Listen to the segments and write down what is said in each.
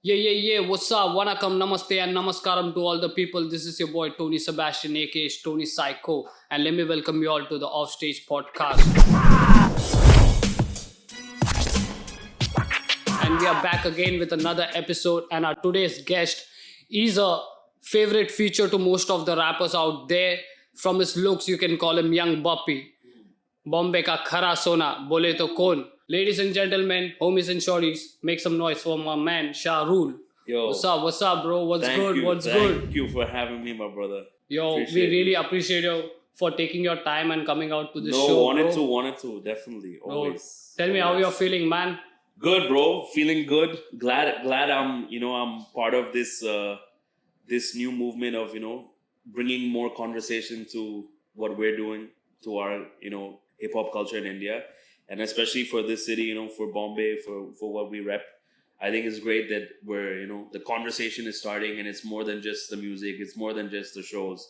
Yeah. What's up? Vanakkam, namaste, and namaskaram to all the people. This is your boy Tony Sebastian, a.k.a. Tony Psycho, and let me welcome you all to the Offstage Podcast. And we are back again with another episode. And our today's guest is a favorite feature to most of the rappers out there. From his looks, you can call him Young Bappi. Bombay ka khara sona, bole to kon. Ladies and gentlemen, homies and shorties, make some noise for my man, Shah Rule. Yo, What's up, bro? What's thank good? you, What's thank good? you for having me, my brother. Yo, Appreciate we really appreciate you for taking your time and coming out to the No, show. wanted to, definitely, Bro, always. tell me how you're feeling, man. Good, bro. Feeling good. Glad I'm part of this this new movement of bringing more conversation to what we're doing to our hip hop culture in India, and especially for this city, for Bombay, for what we rep. I think it's great that we're the conversation is starting, and it's more than just the music. It's more than just the shows.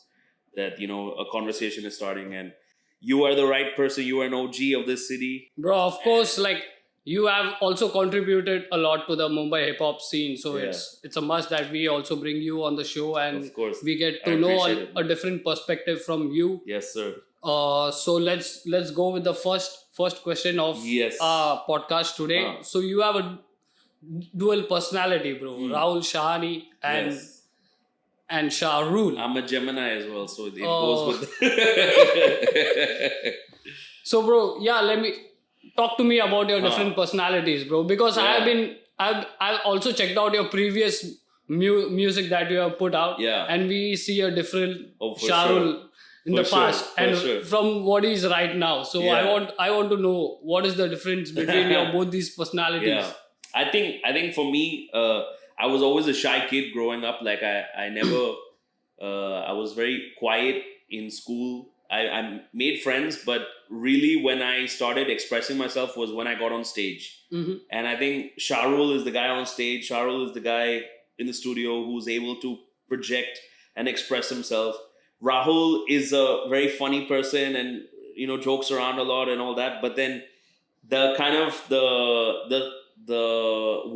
That a conversation is starting, and you are the right person. You are an OG of this city. Bro, of course, like you have also contributed a lot to the Mumbai hip hop scene. So Yeah. it's a must that we also bring you on the show and Of course. we get I to know appreciate it, a man. different perspective from you. Yes, sir. So let's go with the first question of Yes. our podcast today. So you have a dual personality, bro. Rahul Shahani and Yes. and Shah Rule. I'm a Gemini as well, so it Oh. goes with. So, bro, yeah, let me talk to me about your different personalities, bro. Because Yeah. I've also checked out your previous music that you have put out, Yeah. and we see a different Oh, for Shah sure. Rule in For the sure, past, for and sure. from what he is right now. So Yeah. I want to know what is the difference between your both these personalities. Yeah, I think for me, I was always a shy kid growing up. Like I never, I was very quiet in school. I made friends, but really when I started expressing myself was when I got on stage. Mhm. And I think Shah Rule is the guy on stage. Shah Rule is the guy in the studio who's able to project and express himself. Rahul is a very funny person and jokes around a lot and all that. But then the kind of the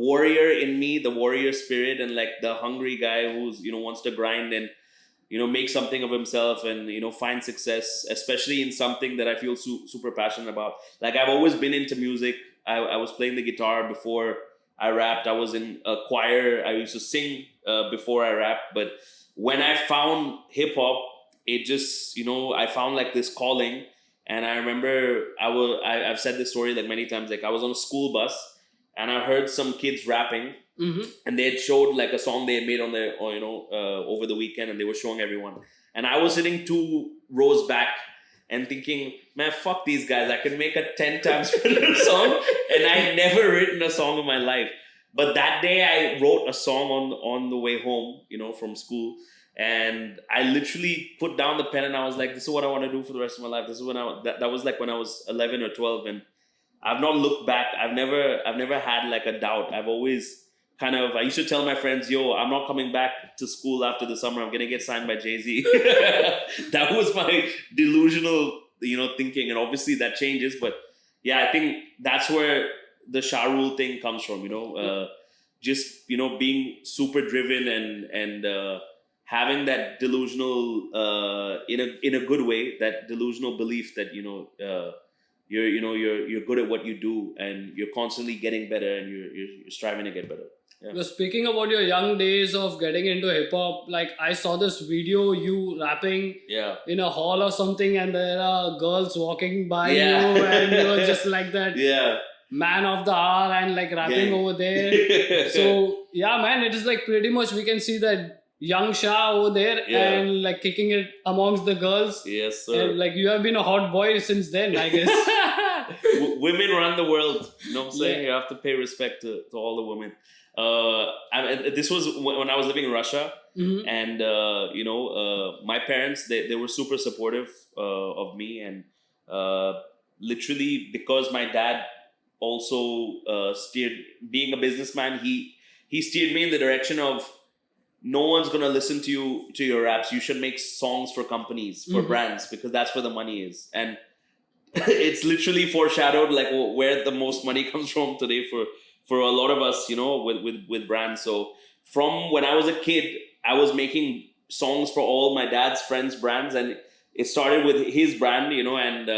warrior in me, the warrior spirit, and like the hungry guy who's wants to grind and make something of himself and find success, especially in something that I feel super passionate about. Like I've always been into music. I was playing the guitar before I rapped. I was in a choir. I used to sing before I rapped. But when I found hip hop, it just I found like this calling. And I remember I've said this story like many times. Like I was on a school bus and I heard some kids rapping. Mhm. And they had showed like a song they had made on their, over the weekend, and they were showing everyone. And I was sitting 2 rows back and thinking, man, fuck these guys. I can make a 10 times better song. And I had never written a song in my life. But that day I wrote a song on the way home, from school. And I literally put down the pen and I was like, this is what I want to do for the rest of my life. This is when that was like when I was 11 or 12. And I've not looked back. I've never had like a doubt. I've always I used to tell my friends, yo, I'm not coming back to school after the summer. I'm going to get signed by Jay-Z. That was my delusional, thinking. And obviously that changes. But yeah, I think that's where the Shah Rule thing comes from, just, being super driven and having that delusional, in a good way, that delusional belief that, you're good at what you do and you're constantly getting better and you're striving to get better. Yeah. You're speaking about your young days of getting into hip hop. Like I saw this video you rapping Yeah. in a hall or something, and there are girls walking by Yeah. you, and you were just like that Yeah. man of the hour and like rapping Gang. over there. So yeah, man, it is like pretty much we can see that young Shah over there Yeah. and like kicking it amongst the girls. Yes, sir. And like you have been a hot boy since then, I guess. Women run the world. You know what I'm saying? Yeah. You have to pay respect to all the women. This was when I was living in Russia. Mhm. And my parents they were super supportive of me, and literally because my dad also steered, being a businessman, he steered me in the direction of no one's gonna listen to you, to your raps. You should make songs for companies, for brands, because that's where the money is. And it's literally foreshadowed like where the most money comes from today for a lot of us, with brands. So from when I was a kid, I was making songs for all my dad's friends' brands, and it started with his brand, and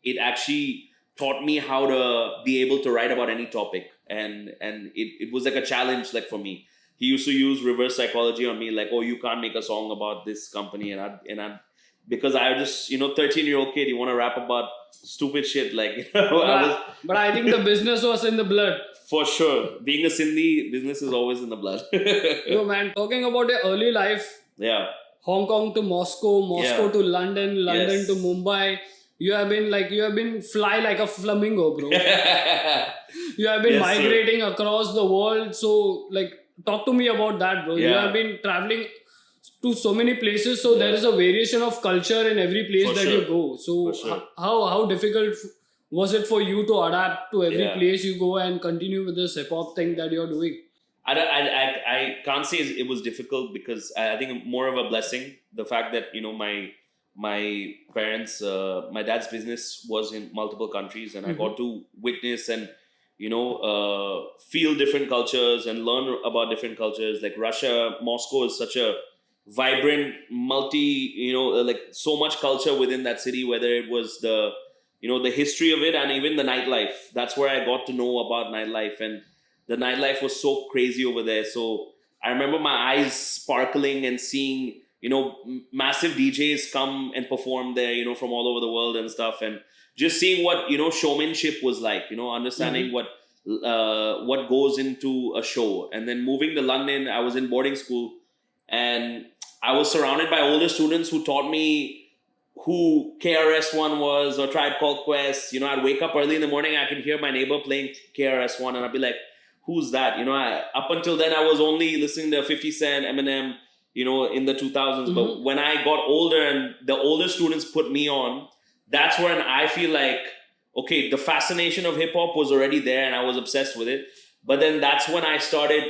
it actually taught me how to be able to write about any topic, and it was like a challenge, like for me. He used to use reverse psychology on me, like, oh, you can't make a song about this company, I because I just 13-year-old kid, you want to rap about stupid shit, like But I think the business was in the blood. For sure, being a Sindhi, business is always in the blood. Yo, man, talking about your early life, Yeah. Hong Kong to Moscow Yeah. to London, London Yes. to Mumbai. You have been fly like a flamingo, bro. You have been Yes, migrating across the world. So, like, talk to me about that, bro. You Yeah. have been traveling to so many places. So there is a variation of culture in every place For that sure. you go. So For sure. how difficult was it for you to adapt to every Yeah. place you go and continue with this hip hop thing that you're doing? I can't say it was difficult, because I think more of a blessing. The fact that my parents, my dad's business was in multiple countries, and I got to witness and feel different cultures and learn about different cultures. Like Russia, Moscow is such a vibrant, like so much culture within that city. Whether it was the history of it, and even the nightlife. That's where I got to know about nightlife, and the nightlife was so crazy over there. So I remember my eyes sparkling and seeing, massive DJs come and perform there, from all over the world and stuff. And just seeing what, showmanship was like, understanding what goes into a show. And then moving to London, I was in boarding school, and I was surrounded by older students who taught me who KRS-One was, or Tribe Called Quest. I'd wake up early in the morning, I could hear my neighbor playing KRS-One, and I'd be like, who's that? Up until then, I was only listening to 50 Cent, Eminem, in the 2000s. But when I got older and the older students put me on, that's when I feel like, okay, the fascination of hip hop was already there, and I was obsessed with it. But then that's when I started,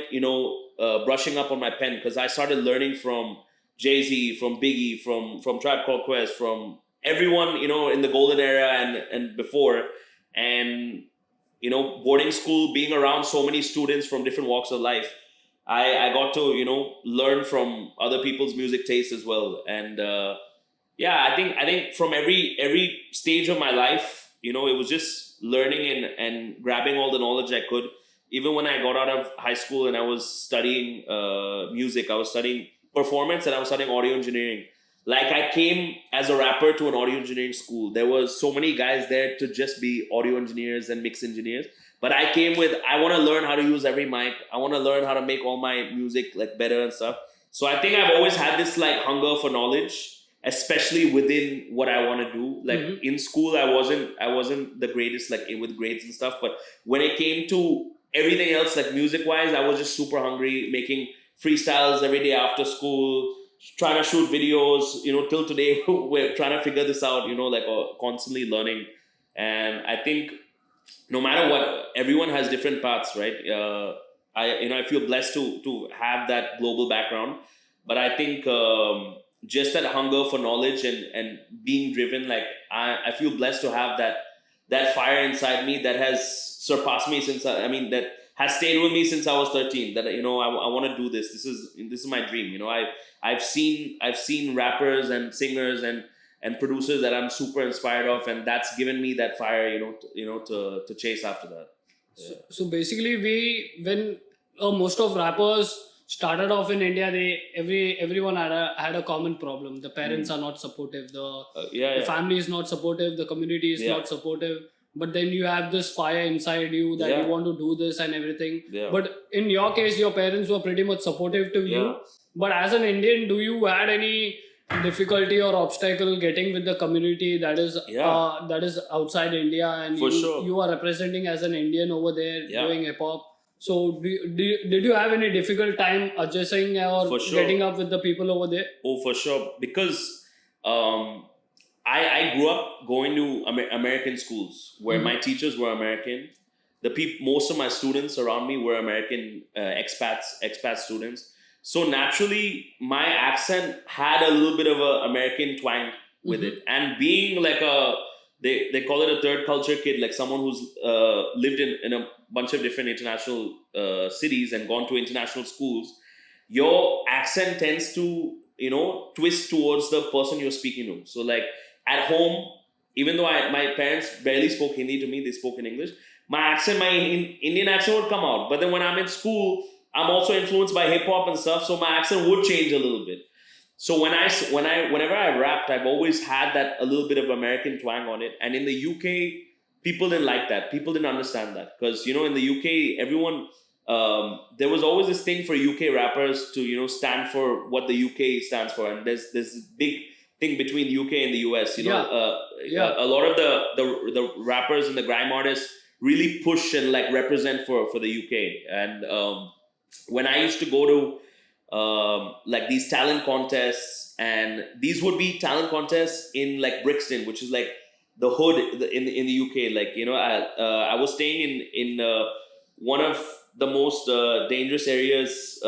brushing up on my pen, because I started learning from Jay-Z, from Biggie, from Tribe Called Quest, from everyone, in the golden era and before. And boarding school, being around so many students from different walks of life, I got to, learn from other people's music taste as well. And I think from every stage of my life, it was just learning and grabbing all the knowledge I could. Even when I got out of high school and I was studying music, I was studying performance, and I was studying audio engineering. Like, I came as a rapper to an audio engineering school. There was so many guys there to just be audio engineers and mix engineers. But I came with, I want to learn how to use every mic. I want to learn how to make all my music like better and stuff. So I think I've always had this like hunger for knowledge, especially within what I want to do. Like in school, I wasn't the greatest like with grades and stuff. But when it came to everything else, like music wise, I was just super hungry, making freestyles every day after school, trying to shoot videos, till today. We're trying to figure this out, like constantly learning. And I think no matter what, everyone has different paths, right? I feel blessed to have that global background, but I think just that hunger for knowledge and being driven, like I feel blessed to have that fire inside me that has surpassed me that has stayed with me since I was 13. That I want to do this. This is my dream. I've seen rappers and singers and producers that I'm super inspired of, and that's given me that fire, to chase after that. Yeah. So basically, when most of rappers started off in India, everyone had a common problem. The parents are not supportive. The family is not supportive. The community is not supportive. But then you have this fire inside you that you want to do this and everything. Yeah. But in your case, your parents were pretty much supportive to you. But as an Indian, do you had any difficulty or obstacle getting with the community that is outside India, and you are representing as an Indian over there doing hip hop? So did you have any difficult time adjusting or getting up with the people over there? Oh, for sure. Because I grew up going to American schools where my teachers were American. Most of my students around me were American expat students. So naturally, my accent had a little bit of an American twang with it. And being like they call it a third culture kid, like someone who's lived in a bunch of different international cities and gone to international schools, your accent tends to, twist towards the person you're speaking to. So like at home, even though my parents barely spoke Hindi to me, they spoke in English, my Indian accent would come out. But then when I'm in school, I'm also influenced by hip hop and stuff, so my accent would change a little bit. So whenever I rapped, I've always had that a little bit of American twang on it. And in the UK, people didn't like that. People didn't understand that because in the UK, everyone there was always this thing for UK rappers to stand for what the UK stands for, and there's this big thing between UK and the US. A lot of the rappers and the grime artists really push and like represent for the UK. And when I used to go to like these talent contests, and these would be talent contests in like Brixton, which is like the hood in the UK. Like I was staying in one of the most dangerous areas.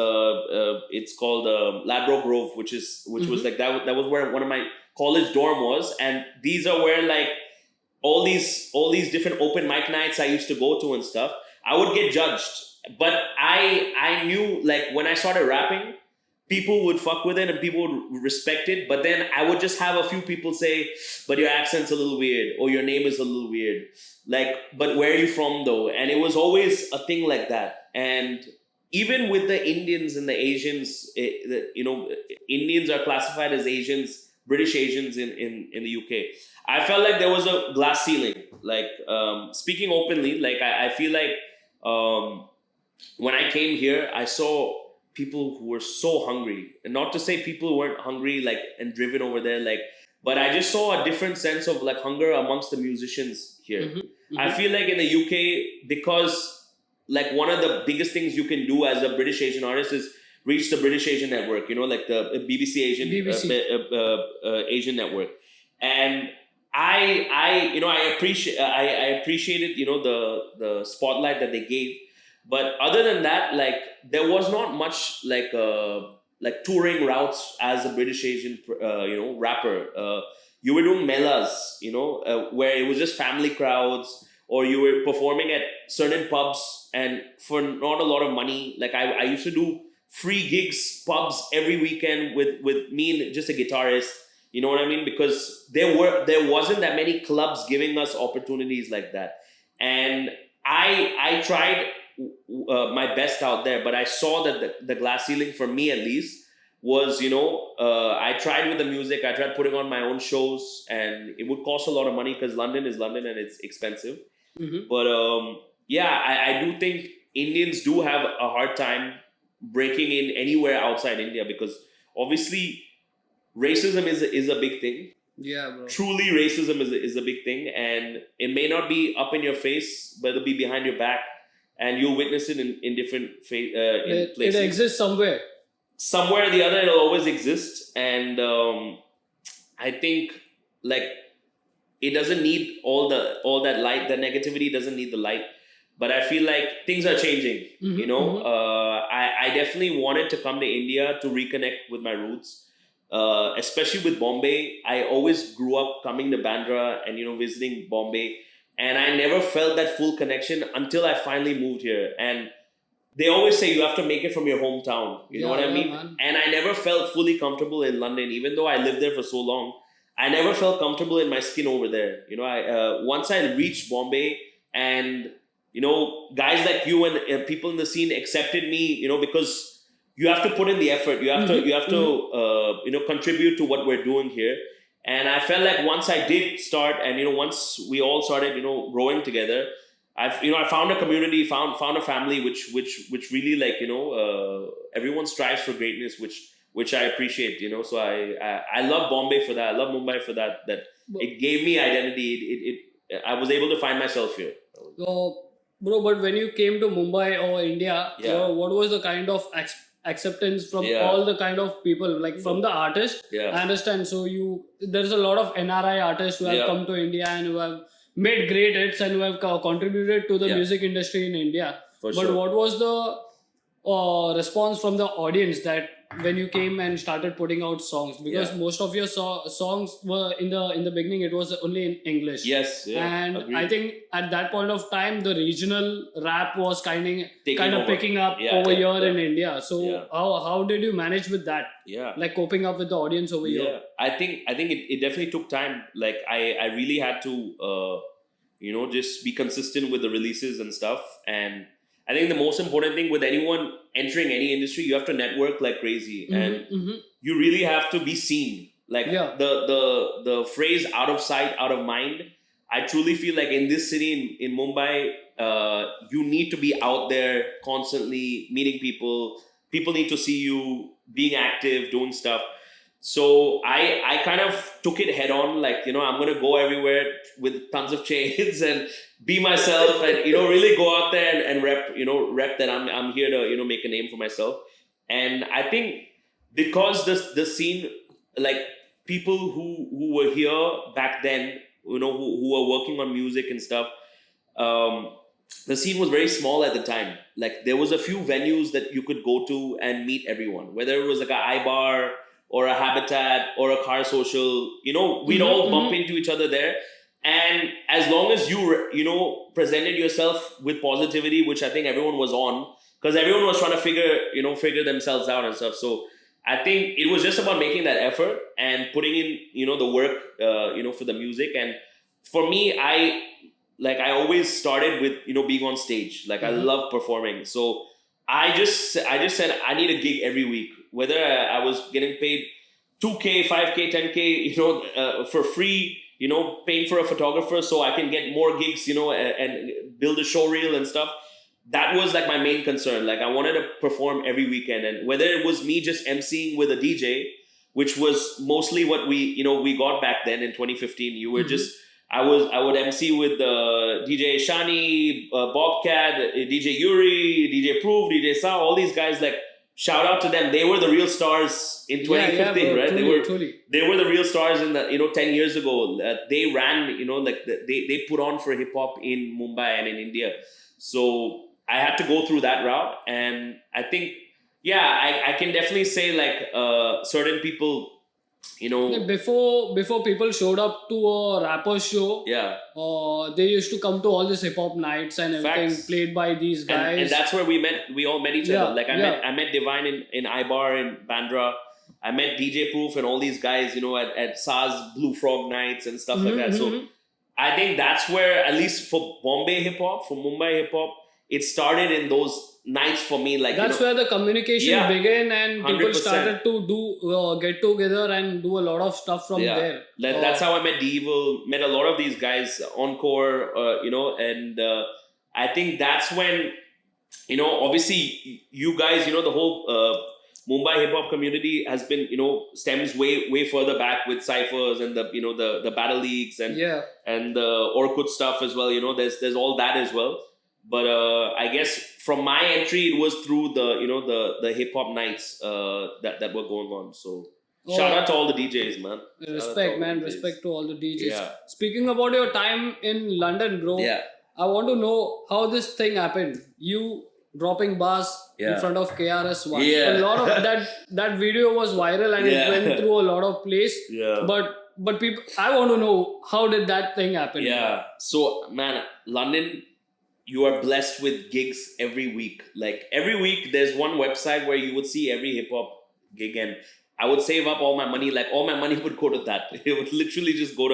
It's called Ladbroke Grove, which was like that was where one of my college dorm was, and these are where like all these different open mic nights I used to go to and stuff. I would get judged, but I knew like when I started rapping, people would fuck with it and people would respect it. But then I would just have a few people say, but your accent's a little weird, or your name is a little weird. Like, but where are you from though? And it was always a thing like that. And even with the Indians and the Asians, Indians are classified as Asians, British Asians in the UK. I felt like there was a glass ceiling. Like, speaking openly, like I feel like when I came here, I saw people who were so hungry, and not to say people who weren't hungry like and driven over there, like, but I just saw a different sense of like hunger amongst the musicians here. I feel like in the UK, because like one of the biggest things you can do as a British Asian artist is reach the British Asian network, like the BBC Asian Asian network. And I appreciated the spotlight that they gave. But other than that, like there was not much like touring routes as a British Asian rapper. You were doing melas, where it was just family crowds, or you were performing at certain pubs and for not a lot of money. Like I used to do free gigs, pubs every weekend with me and just a guitarist. You know what I mean? Because there wasn't that many clubs giving us opportunities like that, and I tried my best out there, but I saw that the glass ceiling for me at least was I tried with the music. I tried putting on my own shows, and it would cost a lot of money because London is London and it's expensive. But I do think Indians do have a hard time breaking in anywhere outside India, because obviously racism is a big thing. Yeah, bro. Truly, racism is a big thing, and it may not be up in your face, but it'll be behind your back, and you'll witness it in different places. It exists somewhere. Somewhere or the other, it'll always exist, and I think like it doesn't need all that light. The negativity doesn't need the light, but I feel like things are changing. I definitely wanted to come to India to reconnect with my roots. Especially with Bombay, I always grew up coming to Bandra and visiting Bombay, and I never felt that full connection until I finally moved here. And they always say you have to make it from your hometown. You know what I mean? Man. And I never felt fully comfortable in London, even though I lived there for so long. I never felt comfortable in my skin over there. Once I reached Bombay, and guys like you and people in the scene accepted me, because you have to put in the effort. You have to contribute to what we're doing here. And I felt like once I did start, and once we all started growing together, I found a community, found a family, which really like everyone strives for greatness, which I appreciate. So I love Bombay for that. I love Mumbai for that. That it gave me identity. I was able to find myself here. So, bro, but when you came to Mumbai or India, what was the kind of acceptance from all the kind of people, like from the artist? I understand. So there's a lot of NRI artists who have come to India and who have made great hits and who have contributed to the music industry in India. But what was the response from the audience that when you came and started putting out songs? Because most of your songs were in the beginning, it was only in English. Yes, yeah, And agreed. I think at that point of time, the regional rap was kind of over. picking up over here in India. So how did you manage with that? Yeah, like coping up with the audience over here. I think it definitely took time. Like I really had to just be consistent with the releases and stuff. And I think the most important thing with anyone entering any industry, you have to network like crazy, and you really have to be seen. Like the phrase "out of sight, out of mind." I truly feel like in this city, in Mumbai, you need to be out there constantly meeting people. People need to see you being active, doing stuff. So I kind of took it head on, like, I'm going to go everywhere with tons of chains and be myself and, really go out there and rep that I'm here to, make a name for myself. And I think because the scene, like people who were here back then, who were working on music and stuff, the scene was very small at the time. Like there was a few venues that you could go to and meet everyone, whether it was like a iBar or a Habitat or a Car Social, we'd all bump into each other there. And as long as you presented yourself with positivity, which I think everyone was on, because everyone was trying to figure themselves out and stuff. So I think it was just about making that effort and putting in, the work, for the music. And for me, I always started with, being on stage. Like I love performing. So I just said, I need a gig every week, whether I was getting paid 2K, 5K, 10K, for free, paying for a photographer so I can get more gigs, and build a show reel and stuff. That was like my main concern. Like I wanted to perform every weekend, and whether it was me just emceeing with a DJ, which was mostly what we got back then in 2015. You were just, I would MC with DJ Shani, Bobcat, DJ Yuri, DJ Proof, DJ Sa, all these guys. Like shout out to them. They were the real stars in 2015, right? Truly. They were the real stars in the 10 years ago. They ran, they put on for hip hop in Mumbai and in India. So I had to go through that route, and I think, I can definitely say like certain people, before people showed up to a rapper show, they used to come to all these hip hop nights and everything. Facts. Played by these guys, and that's where we all met each other. Like I met Divine in iBar in Bandra. I met DJ Proof and all these guys, at Sa's Blue Frog nights and stuff like that. So I think that's where, at least for Bombay hip hop, for Mumbai hip hop, it started in those nights for me. Like that's where the communication began, and people 100%. started to do get together and do a lot of stuff from there. That's how I met D-Evil, met a lot of these guys, Encore, and I think that's when, obviously you guys, the whole Mumbai hip hop community has been, stems way further back with cyphers and the battle leagues and the Orkut stuff as well. There's all that as well. But I guess from my entry, it was through the hip hop nights that were going on. So shout out to all the DJs, man. Respect, man. Respect to all the DJs. Yeah. Speaking about your time in London, bro. Yeah. I want to know how this thing happened. You dropping bars in front of KRS-One. Yeah. A lot of that video was viral and it went through a lot of place. Yeah. But people, I want to know, how did that thing happen? Yeah. So, man, London, you are blessed with gigs every week. Like every week, there's one website where you would see every hip hop gig, and I would save up all my money. Like all my money would go to that. It would literally just go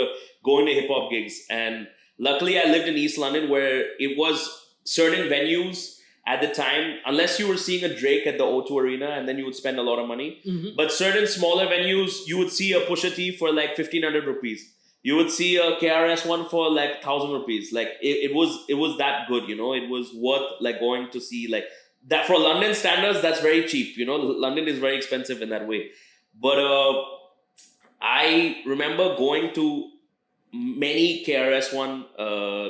into hip hop gigs. And luckily, I lived in East London, where it was certain venues at the time, unless you were seeing a Drake at the O2 Arena, and then you would spend a lot of money. But certain smaller venues, you would see a Pusha T for like 1,500 rupees. You would see a KRS-One for like 1,000 rupees. Like it was that good, It was worth like going to see like that. For London standards, that's very cheap. London is very expensive in that way. But I remember going to many KRS-One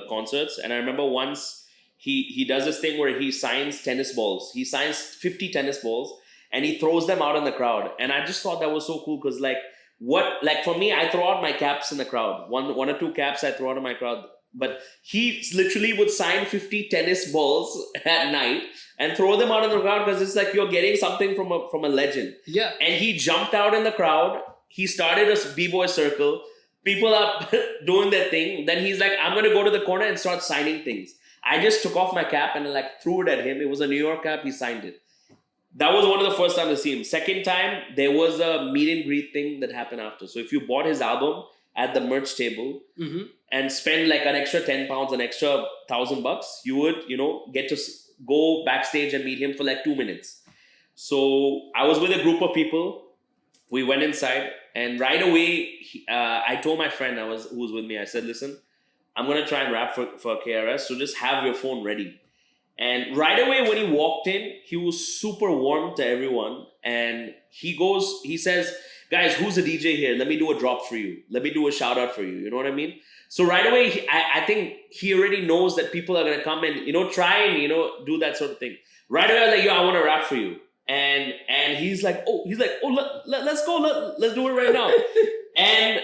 concerts, and I remember once he does this thing where he signs tennis balls. He signs 50 tennis balls and he throws them out in the crowd. And I just thought that was so cool, because for me, I throw out my caps in the crowd. One or two caps I throw out in my crowd. but he literally would sign 50 tennis balls at night and throw them out in the crowd because it's like you're getting something from a legend. Yeah. And he jumped out in the crowd. He started a b-boy circle. People are doing their thing. Then he's like, I'm going to go to the corner and start signing things. I just took off my cap and like threw it at him. It was a New York cap. He signed it. That was one of the first times I see him. Second time, there was a meet and greet thing that happened after. So if you bought his album at the merch table and spend like an extra 10 pounds, an extra $1,000, you would, get to go backstage and meet him for like 2 minutes. So I was with a group of people. We went inside, and right away, I told my friend who was with me, I said, listen, I'm going to try and rap for KRS, so just have your phone ready. And right away, when he walked in, he was super warm to everyone. And he says, guys, who's the DJ here? Let me do a drop for you. Let me do a shout out for you. You know what I mean? So right away, I think he already knows that people are going to come and, try and, do that sort of thing. Right away, I was like, yo, I want to rap for you. And he's like, let's go, let's do it right now. And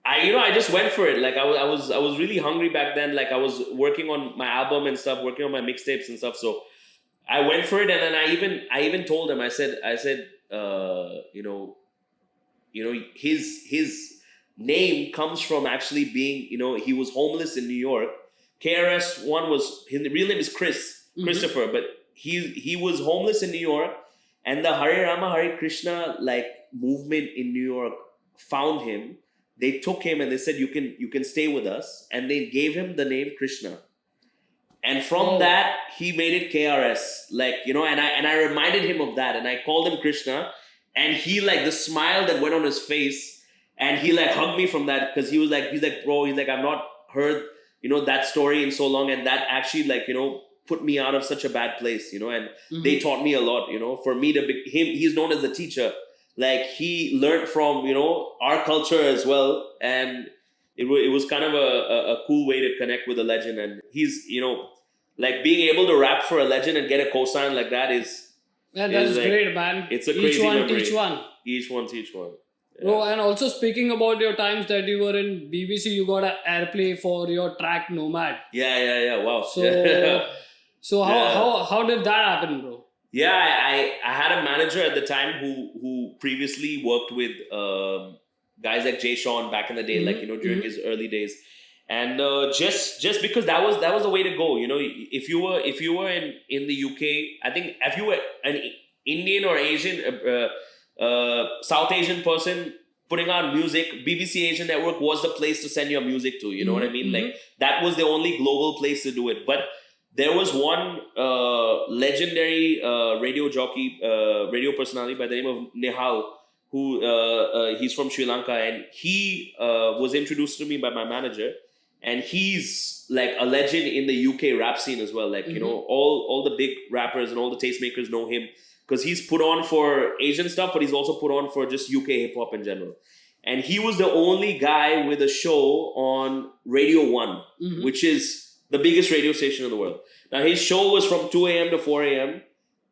I just went for it. Like I was really hungry back then. Like I was working on my album and stuff, working on my mixtapes and stuff. So I went for it, and then I even told him, I said, his name comes from actually being, he was homeless in New York. KRS-One his real name is Christopher, but he was homeless in New York, and the Hare Rama Hare Krishna like movement in New York found him. They took him and they said, you can stay with us, and they gave him the name Krishna. And from that, he made it KRS. Like, and I reminded him of that, and I called him Krishna, and he like the smile that went on his face, and he like hugged me from that, because he's like, bro, I've not heard, that story in so long, and that actually like, put me out of such a bad place, and they taught me a lot, for me to be him. He's known as a teacher. Like he learned from, our culture as well. And it was kind of a cool way to connect with a legend. And he's, like being able to rap for a legend and get a cosign like that is... Yeah, that's like, great, man. It's a crazy memory. Each one. Yeah. Bro, and also speaking about your times that you were in BBC, you got an airplay for your track Nomad. Yeah. Wow. So how did that happen, bro? Yeah, I had a manager at the time who previously worked with guys like Jay Sean back in the day, like during his early days, and just because that was the way to go. If you were in the UK, I think if you were an Indian or Asian, South Asian person putting out music, BBC Asian Network was the place to send your music to. You know what I mean? Like that was the only global place to do it, but. There was one legendary radio personality by the name of Nihal, who he's from Sri Lanka, and he was introduced to me by my manager, and he's like a legend in the UK rap scene as well. Like all the big rappers and all the tastemakers know him because he's put on for Asian stuff, but he's also put on for just UK hip hop in general. And he was the only guy with a show on Radio 1, which is the biggest radio station in the world. Now, his show was from 2 a.m. to 4 a.m.,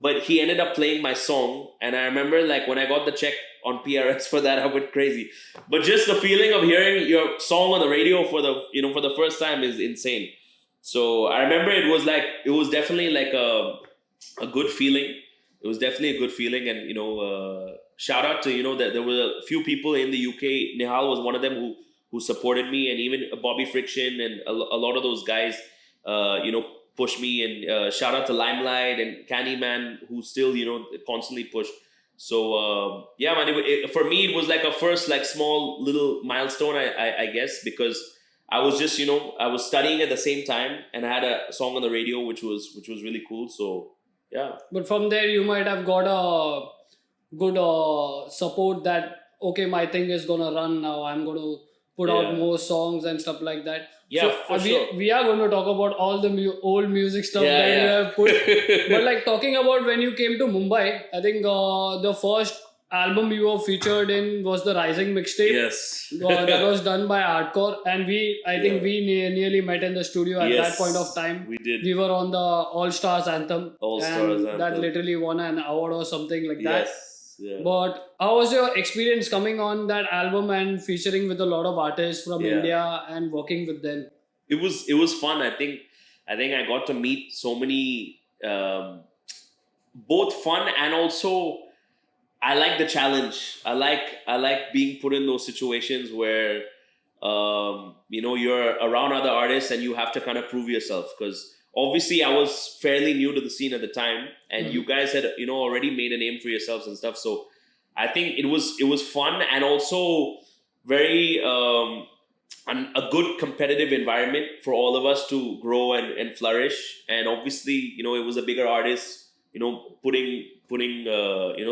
but he ended up playing my song. And I remember, like, when I got the check on PRS for that, I went crazy. But just the feeling of hearing your song on the radio for the first time is insane. So I remember it was definitely like a good feeling. It was definitely a good feeling. And, shout out to, that there were a few people in the UK. Nihal was one of them who supported me, and even Bobby Friction and a lot of those guys, pushed me. And shout out to Limelight and Candyman, who still, constantly push. So, yeah, man, for me, it was like a first, like, small little milestone, I guess, because I was just, I was studying at the same time, and I had a song on the radio, which was really cool. So, yeah. But from there, you might have got a good support that, okay, my thing is going to run now. I'm going to put out more songs and stuff like that. Yeah, for sure. We are going to talk about all the old music stuff that you have put. But like talking about when you came to Mumbai, I think the first album you were featured in was the Rising mixtape. Yes. That was done by Hardcore. And we nearly met in the studio at that point of time. We did. We were on the All Stars Anthem. That literally won an award or something like that. Yeah. But how was your experience coming on that album and featuring with a lot of artists from India and working with them? it was fun. I think I got to meet so many, both fun and also I like the challenge. I like being put in those situations where you're around other artists and you have to kind of prove yourself, because obviously I was fairly new to the scene at the time, and you guys had already made a name for yourselves and stuff. So I think it was fun and also very a good competitive environment for all of us to grow and flourish. And obviously, it was a bigger artist, putting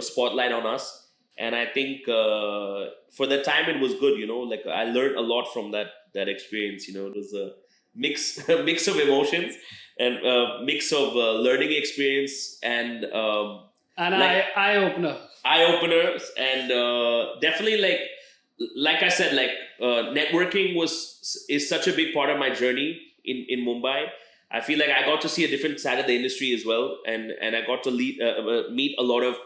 spotlight on us. And I think for the time it was good. Like I learned a lot from that experience. It was a mix a mix of emotions and a mix of learning experience and eye opener. eye openers, and definitely like I said, networking is such a big part of my journey in Mumbai. I feel like I got to see a different side of the industry as well, and I got to meet a lot of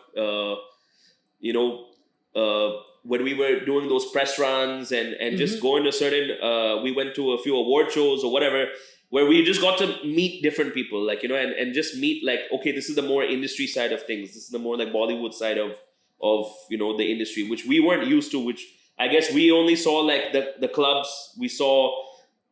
when we were doing those press runs and just going to certain we went to a few award shows or whatever, where we just got to meet different people, and just meet okay, this is the more industry side of things, this is the more like Bollywood side of the industry, which we weren't used to, which I guess we only saw the clubs, we saw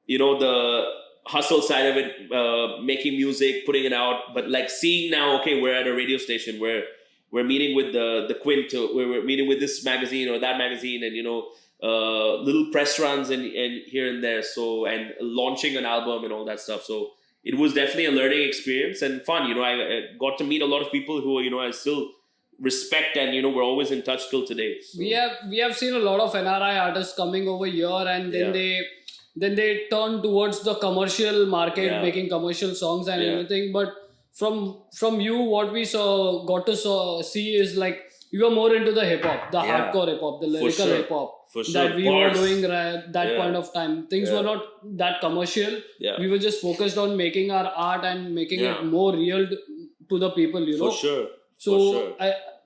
the hustle side of it, making music, putting it out, but seeing now, okay, we're at a radio station where we're meeting with the Quint, we're meeting with this magazine or that magazine, and little press runs and here and there, so, and launching an album and all that stuff. So it was definitely a learning experience and fun. I got to meet a lot of people who I still respect, and we're always in touch till today. So. We have seen a lot of NRI artists coming over here, and then they turn towards the commercial market, making commercial songs and everything. But from you, what we got to see is you were more into the hip hop, the hardcore hip hop, the lyrical hip hop that we were doing at that point of time. Things were not that commercial. We were just focused on making our art and making it more real to the people. For sure. So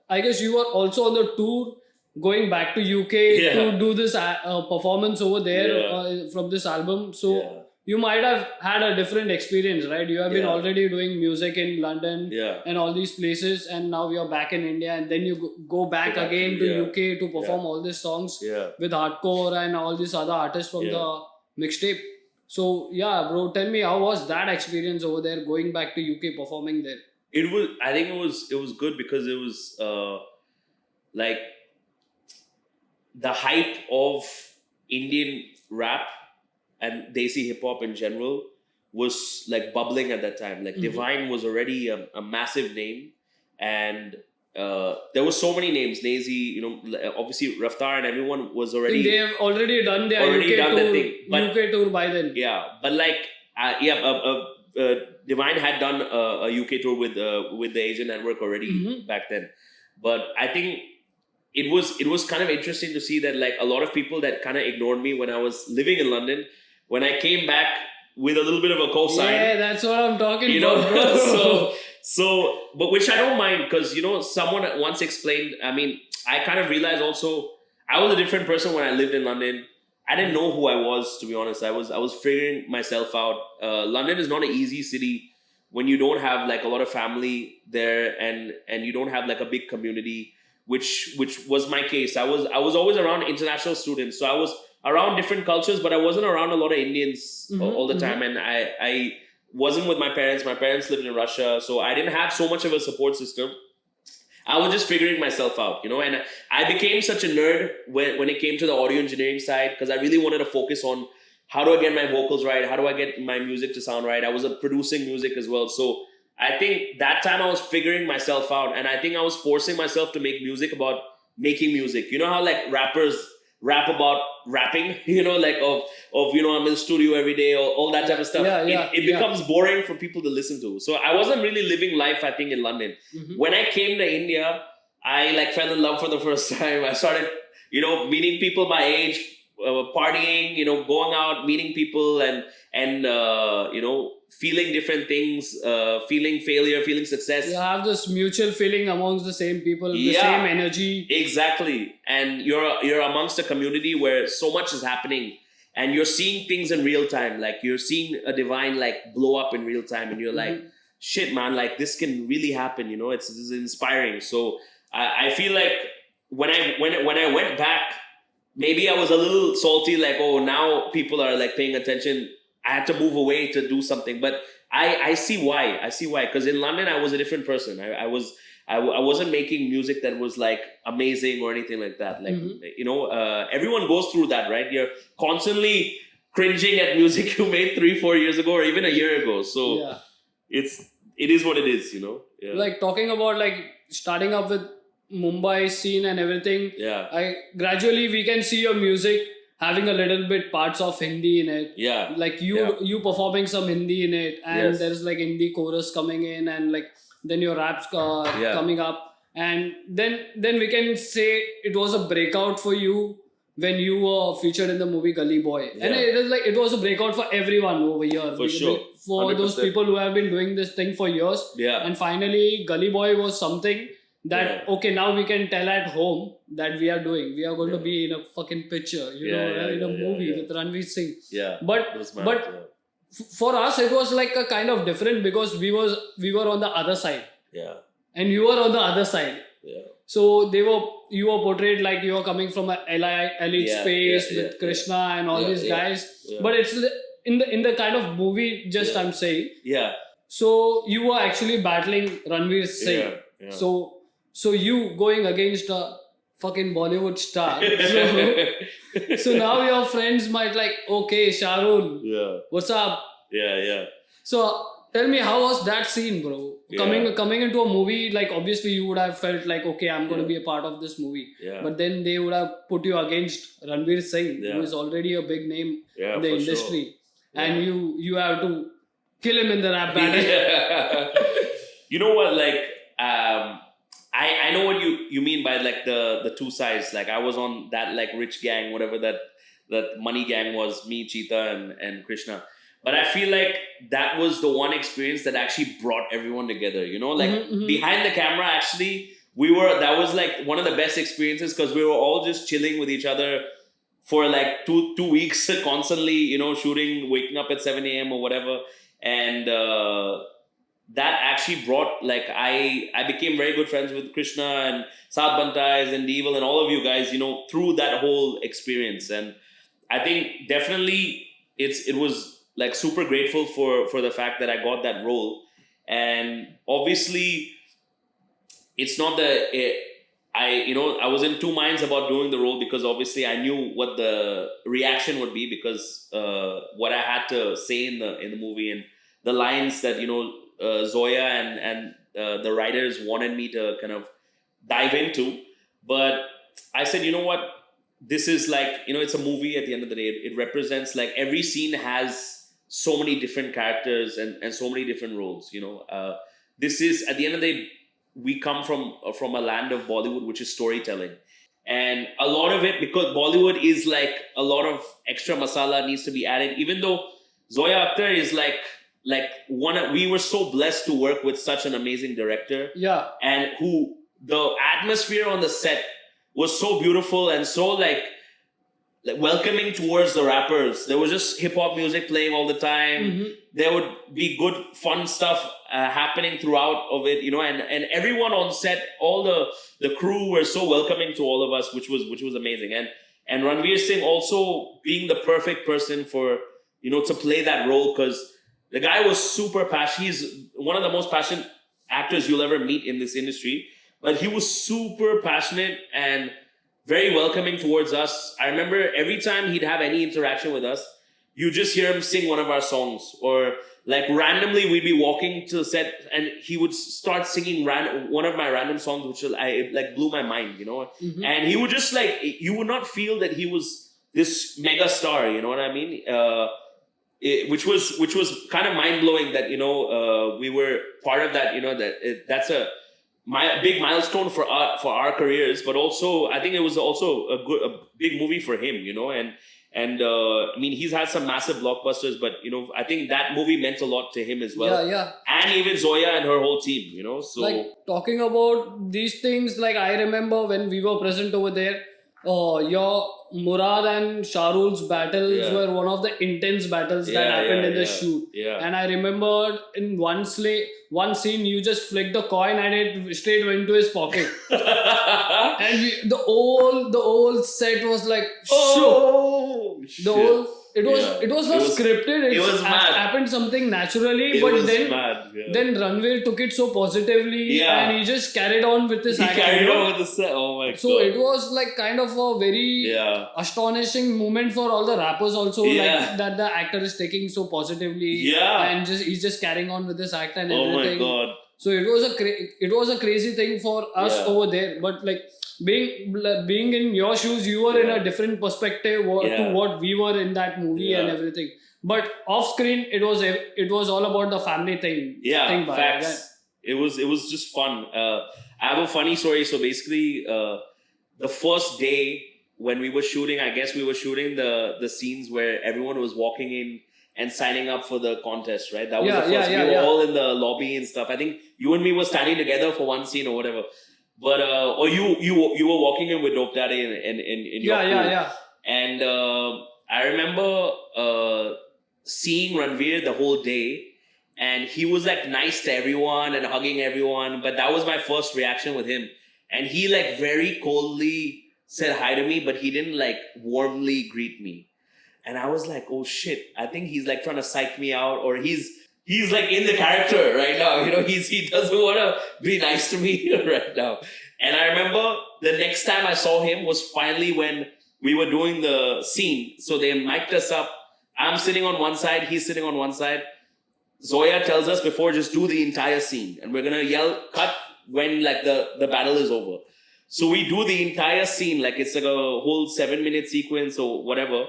I guess you were also on the tour, going back to UK to do this performance over there from this album. So you might have had a different experience, right? You have been already doing music in London and all these places, and now you're back in India, and then you go back again to UK to perform all these songs with hardcore and all these other artists from the mixtape. So bro, tell me, how was that experience over there, going back to UK, performing there? I think it was good because it was the hype of Indian rap and Desi hip hop in general was bubbling at that time. Divine was already a massive name, and there were so many names. Nazy, obviously Raftar and everyone was already. They have already done their UK tour by then. Yeah, but Divine had done a UK tour with the Asian network already back then. But I think it was kind of interesting to see that a lot of people that kind of ignored me when I was living in London, when I came back with a little bit of a cosign. Yeah, that's what I'm talking about, bro. so, but which I don't mind, because someone once explained. I mean, I kind of realized also I was a different person when I lived in London. I didn't know who I was, to be honest. I was figuring myself out. London is not an easy city when you don't have a lot of family there, and you don't have a big community, which was my case. I was always around international students, so I was around different cultures, but I wasn't around a lot of Indians all the time, and I wasn't with my parents. My parents lived in Russia, so I didn't have so much of a support system. I was just figuring myself out, and I became such a nerd when it came to the audio engineering side, because I really wanted to focus on how do I get my vocals right, how do I get my music to sound right. I was producing music as well, so I think that time I was figuring myself out, and I think I was forcing myself to make music about making music. You know how rappers rap about rapping, I'm in the studio every day, or all that type of stuff. It becomes boring for people to listen to. So I wasn't really living life, I think, in London. When I came to India, I fell in love for the first time. I started, meeting people my age, partying, going out, meeting people, and feeling different things, feeling failure, feeling success. You have this mutual feeling amongst the same people, the same energy. Exactly. And you're amongst a community where so much is happening. and you're seeing things in real time. Like you're seeing a divine like blow up in real time, and you're like, shit, man, like this can really happen. You know, this is inspiring. So I feel like when I went back, maybe I was a little salty, like, oh, now people are like paying attention. I had to move away to do something, but I see why. I see why. Because in London, I was a different person. I wasn't making music that was like amazing or anything like that. Like, you know, everyone goes through that, right? You're constantly cringing at music you made 3-4 years ago or even a year ago. So it is what it is, you know? Yeah. Like talking about like starting up with Mumbai scene and everything. Yeah. Gradually we can see your music having a little bit parts of Hindi in it. Yeah. Like you performing some Hindi in it, and there's like Hindi chorus coming in, and like then your raps coming up, and then we can say it was a breakout for you when you were featured in the movie Gully Boy. And it was a breakout for everyone over here. For sure. For 100%. Those people who have been doing this thing for years. Yeah. And finally Gully Boy was something that okay, now we can tell at home that we are going to be in a fucking picture, in a movie with Ranveer Singh. Yeah. But for us it was like a kind of different, because we were on the other side. Yeah. And you were on the other side. Yeah. So you were portrayed like you were coming from an elite space with Krishna and all these guys. Yeah. But it's in the kind of movie I'm saying. Yeah. So you were actually battling Ranveer Singh. Yeah. Yeah. So you going against a fucking Bollywood star. So now your friends might like, okay, Shah Rule. Yeah. What's up? Yeah. So tell me, how was that scene, bro? Coming into a movie, like obviously you would have felt like, okay, I'm going to be a part of this movie. Yeah. But then they would have put you against Ranveer Singh, who is already a big name in the industry. Sure. And you have to kill him in the rap battle. You know what, like, I know what you mean by like the two sides. Like I was on that like rich gang, whatever that money gang was, me, Cheetah and Krishna. But I feel like that was the one experience that actually brought everyone together, you know, like behind the camera, actually, that was like one of the best experiences, because we were all just chilling with each other for like two weeks constantly, you know, shooting, waking up at 7 a.m. or whatever. And that actually brought, like, I became very good friends with Krishna and Saad Bantais and Devil and all of you guys, you know, through that whole experience. And I think definitely it was like super grateful for the fact that I got that role. And obviously it's not I was in two minds about doing the role, because obviously I knew what the reaction would be, because what I had to say in the movie and the lines that, you know, Zoya and the writers wanted me to kind of dive into. But I said, you know what, this is like, you know, it's a movie at the end of the day. It represents, like, every scene has so many different characters and so many different roles, you know. This is, at the end of the day, we come from a land of Bollywood, which is storytelling. And a lot of it, because Bollywood is like a lot of extra masala needs to be added, even though Zoya Akhtar is like we were so blessed to work with such an amazing director. Yeah. And who, the atmosphere on the set was so beautiful and so like welcoming towards the rappers. There was just hip hop music playing all the time. There would be good, fun stuff happening throughout of it, you know, and everyone on set, all the crew were so welcoming to all of us, which was amazing. And Ranveer Singh also being the perfect person for, you know, to play that role, because the guy was super passionate. He's one of the most passionate actors you'll ever meet in this industry. But he was super passionate and very welcoming towards us. I remember every time he'd have any interaction with us, you just hear him sing one of our songs, or like randomly we'd be walking to the set and he would start singing one of my random songs, which like blew my mind, you know. And he would just like, you would not feel that he was this mega star, you know what I mean? Which was kind of mind blowing that, you know, we were part of that, you know, that's a big milestone for our careers. But also I think it was also a big movie for him, you know. And I mean, he's had some massive blockbusters, but, you know, I think that movie meant a lot to him as well. Yeah. And even Zoya and her whole team, you know. So, like, talking about these things, like, I remember when we were present over there, Your Murad and Shah Rule's battles were one of the intense battles that happened in the shoot. Yeah. And I remember in one scene, you just flicked the coin and it straight went to his pocket. And the whole set was like shook. It was not scripted. It was mad. Happened something naturally, then Ranveer took it so positively, and he just carried on with this acting. He carried on with the set. Oh my god! So it was like kind of a very astonishing moment for all the rappers also, like that the actor is taking so positively, and he's just carrying on with this act and everything. Oh my god! So it was a crazy thing for us over there, but like. Being in your shoes, you were in a different perspective to what we were in that movie and everything. But off screen, it was all about the family thing. Yeah, facts. It was just fun. I have a funny story. So basically, the first day when we were shooting, I guess we were shooting the scenes where everyone was walking in and signing up for the contest, right? That was the first. We were all in the lobby and stuff. I think you and me were standing together for one scene or whatever. But or you were walking in with Dope Daddy in your crew. And I remember seeing Ranveer the whole day, and he was like nice to everyone and hugging everyone. But that was my first reaction with him, and he like very coldly said hi to me, but he didn't like warmly greet me. And I was like, oh shit, I think he's like trying to psych me out, or he's like in the character right now. You know, he doesn't want to be nice to me right now. And I remember the next time I saw him was finally when we were doing the scene. So they mic'd us up. I'm sitting on one side, he's sitting on one side. Zoya tells us before, just do the entire scene. And we're going to yell, cut, when like the battle is over. So we do the entire scene, like it's like a whole 7-minute sequence or whatever.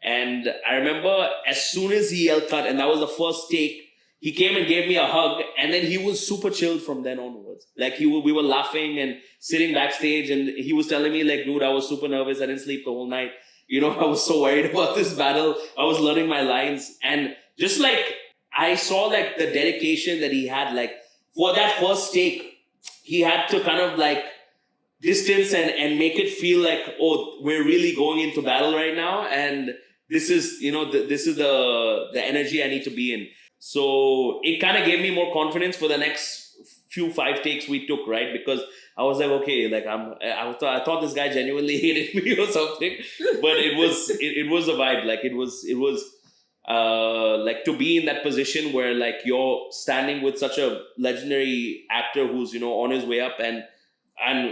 And I remember as soon as he yelled cut, and that was the first take, he came and gave me a hug, and then he was super chilled from then onwards. Like we were laughing and sitting backstage, and he was telling me like, dude, I was super nervous. I didn't sleep the whole night. You know, I was so worried about this battle. I was learning my lines. And just like, I saw like the dedication that he had, like for that first take, he had to kind of like distance and make it feel like, oh, we're really going into battle right now. And this is, you know, this is the energy I need to be in. So it kind of gave me more confidence for the next few 5 takes we took, right? Because I was like, okay, like I thought this guy genuinely hated me or something, but it was a vibe. Like it was like to be in that position where like you're standing with such a legendary actor who's, you know, on his way up and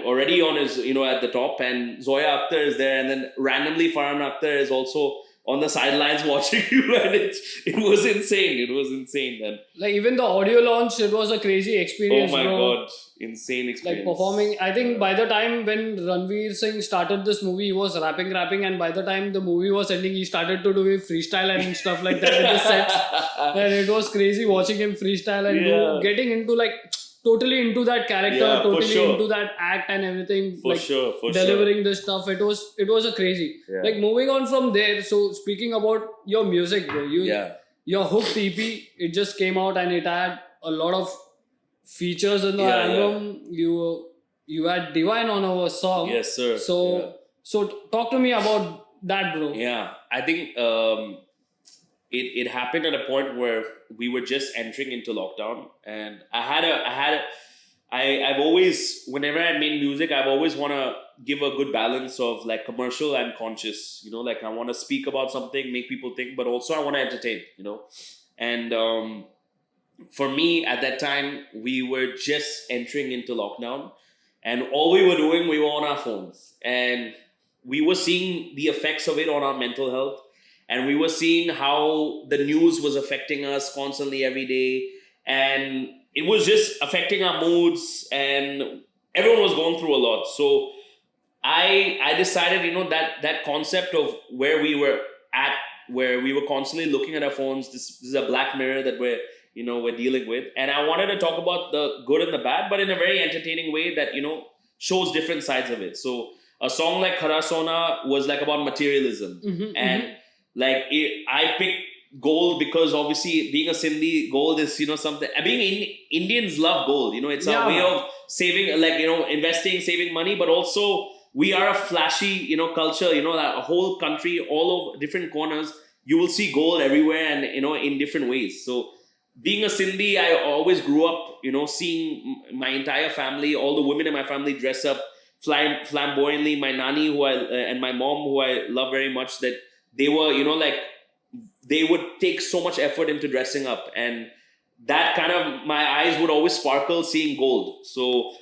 already on his, you know, at the top, and Zoya Akhtar is there, and then randomly Farhan Akhtar is also on the sidelines watching you, and it was insane. It was insane then. Like even the audio launch, it was a crazy experience. Oh my god, insane experience. Like performing, I think by the time when Ranveer Singh started this movie, he was rapping, and by the time the movie was ending, he started to do freestyle and stuff like that in the sets. And it was crazy watching him freestyle and getting into like totally into that character, into that act and everything. Delivering this stuff. It was a crazy. Like moving on from there. So speaking about your music, bro, your Hooked EP, it just came out and it had a lot of features in the album. You had Divine on our song. Yes, sir. So talk to me about that, bro. Yeah, I think it happened at a point where we were just entering into lockdown, and I've always, whenever I made music, I've always want to give a good balance of like commercial and conscious, you know, like I want to speak about something, make people think, but also I want to entertain, you know. And for me at that time, we were just entering into lockdown, and all we were doing, we were on our phones, and we were seeing the effects of it on our mental health. And we were seeing how the news was affecting us constantly every day. And it was just affecting our moods, and everyone was going through a lot. So I decided, you know, that concept of where we were at, where we were constantly looking at our phones, this is a black mirror that we're dealing with. And I wanted to talk about the good and the bad, but in a very entertaining way that, you know, shows different sides of it. So a song like Khara Sona was like about materialism. Like I picked gold because obviously being a Sindhi, gold is, you know, something. Being Indians love gold, you know, it's a way of saving, like, you know, investing, saving money, but also we are a flashy, culture, that a whole country, all over different corners, you will see gold everywhere and, in different ways. So being a Sindhi, I always grew up, seeing my entire family, all the women in my family dress up flamboyantly. My nani, and my mom, who I love very much, that they were, they would take so much effort into dressing up. And that kind of, my eyes would always sparkle seeing gold. So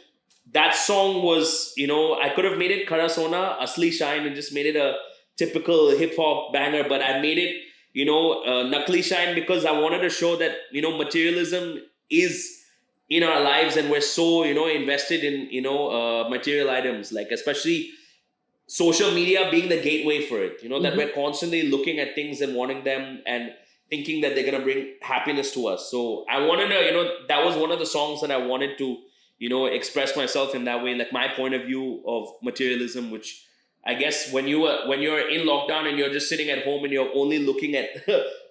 that song was, I could have made it Kara Sona, Asli Shine, and just made it a typical hip hop banger, but I made it, Nakli Shine, because I wanted to show that, materialism is in our lives, and we're so, invested in, material items, like especially social media being the gateway for it, that we're constantly looking at things and wanting them and thinking that they're going to bring happiness to us. So I wanted to, that was one of the songs that I wanted to, express myself in that way, like my point of view of materialism, which I guess when you're in lockdown and you're just sitting at home and you're only looking at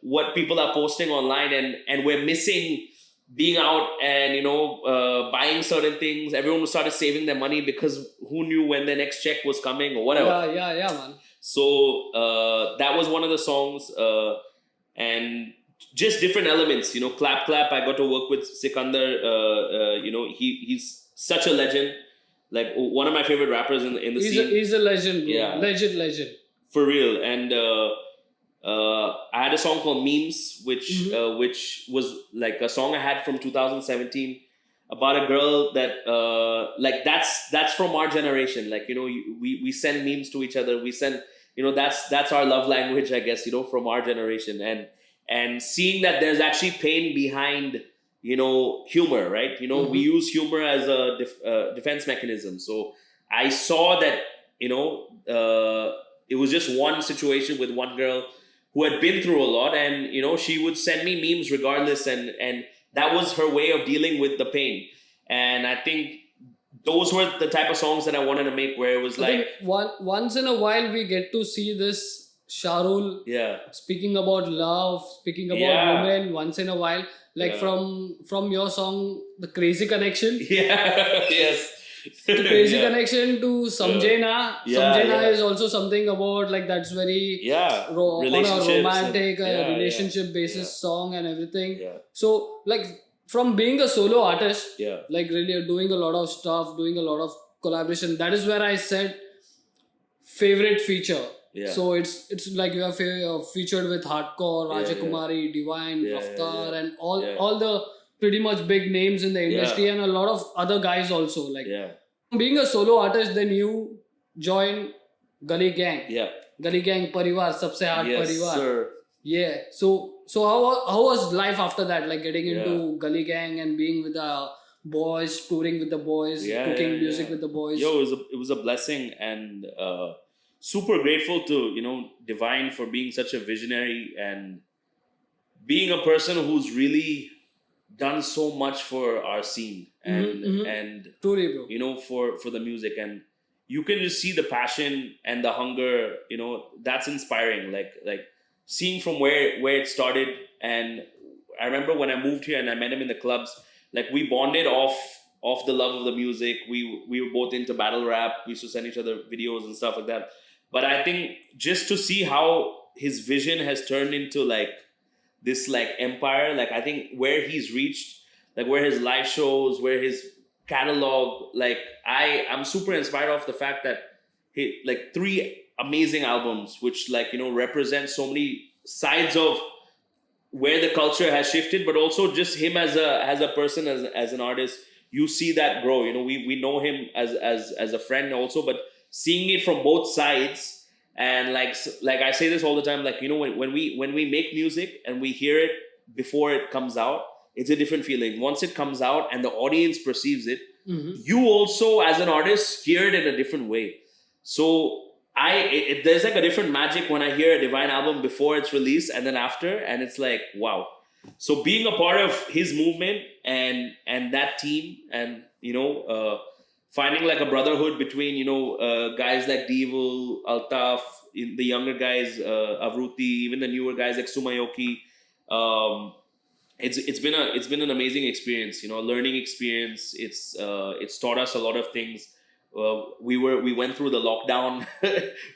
what people are posting online, and we're missing being out and, buying certain things. Everyone started saving their money because who knew when their next check was coming or whatever. Yeah, man. So that was one of the songs, and just different elements, Clap Clap. I got to work with Sikandar. He's such a legend, like one of my favorite rappers in the scene. He's a legend, bro. Yeah. Legend. For real. And I had a song called Memes, which was like a song I had from 2017 about a girl that that's from our generation. Like, we send memes to each other. We send, that's our love language, I guess, from our generation. And seeing that there's actually pain behind, humor, right? We use humor as a defense mechanism. So I saw that, it was just one situation with one girl who had been through a lot, and, she would send me memes regardless. And that was her way of dealing with the pain. And I think those were the type of songs that I wanted to make, where it was once in a while we get to see this Shah Rule speaking about love, speaking about women once in a while, like from your song, The Crazy Connection. Yeah, yes. The Crazy Connection to Samjhena. Samjhena is also something about, like, that's very on a romantic relationship basis song and everything. Yeah. So, like, from being a solo artist, like really doing a lot of stuff, doing a lot of collaboration, that is where I said favorite feature. Yeah. So it's like you have featured with Hardcore, Rajakumari, Divine, Raftar, and all the pretty much big names in the industry, and a lot of other guys also. Like, being a solo artist, then you join Gully Gang. Yeah. Gully Gang Parivar, Sabse Hard Parivar. Sir. Yeah. So how was life after that? Like getting into Gully Gang and being with the boys, touring with the boys, cooking music with the boys. Yo, it was a blessing, and super grateful to Divine for being such a visionary and being a person who's really done so much for our scene and truly, bro. For the music, and you can just see the passion and the hunger. That's inspiring. Like seeing from where it started. And I remember when I moved here and I met him in the clubs. Like, we bonded off the love of the music. We were both into battle rap. We used to send each other videos and stuff like that. But I think just to see how his vision has turned into like this like empire, like I think where he's reached, like where his live shows, where his catalog, like I'm super inspired off the fact that he like 3 amazing albums, which like represent so many sides of where the culture has shifted, but also just him as a person, as an artist. You see that grow. We know him as a friend also, but seeing it from both sides, and like I say this all the time, like when we make music and we hear it before it comes out, it's a different feeling. Once it comes out and the audience perceives it, you also as an artist hear it in a different way. So there's like a different magic when I hear a Divine album before it's released and then after, and it's like, wow. So being a part of his movement and that team, and finding like a brotherhood between guys like Devil, Altaf, the younger guys, Avruti, even the newer guys like Sumayoki. It's been an amazing experience, a learning experience. It's taught us a lot of things. we went through the lockdown,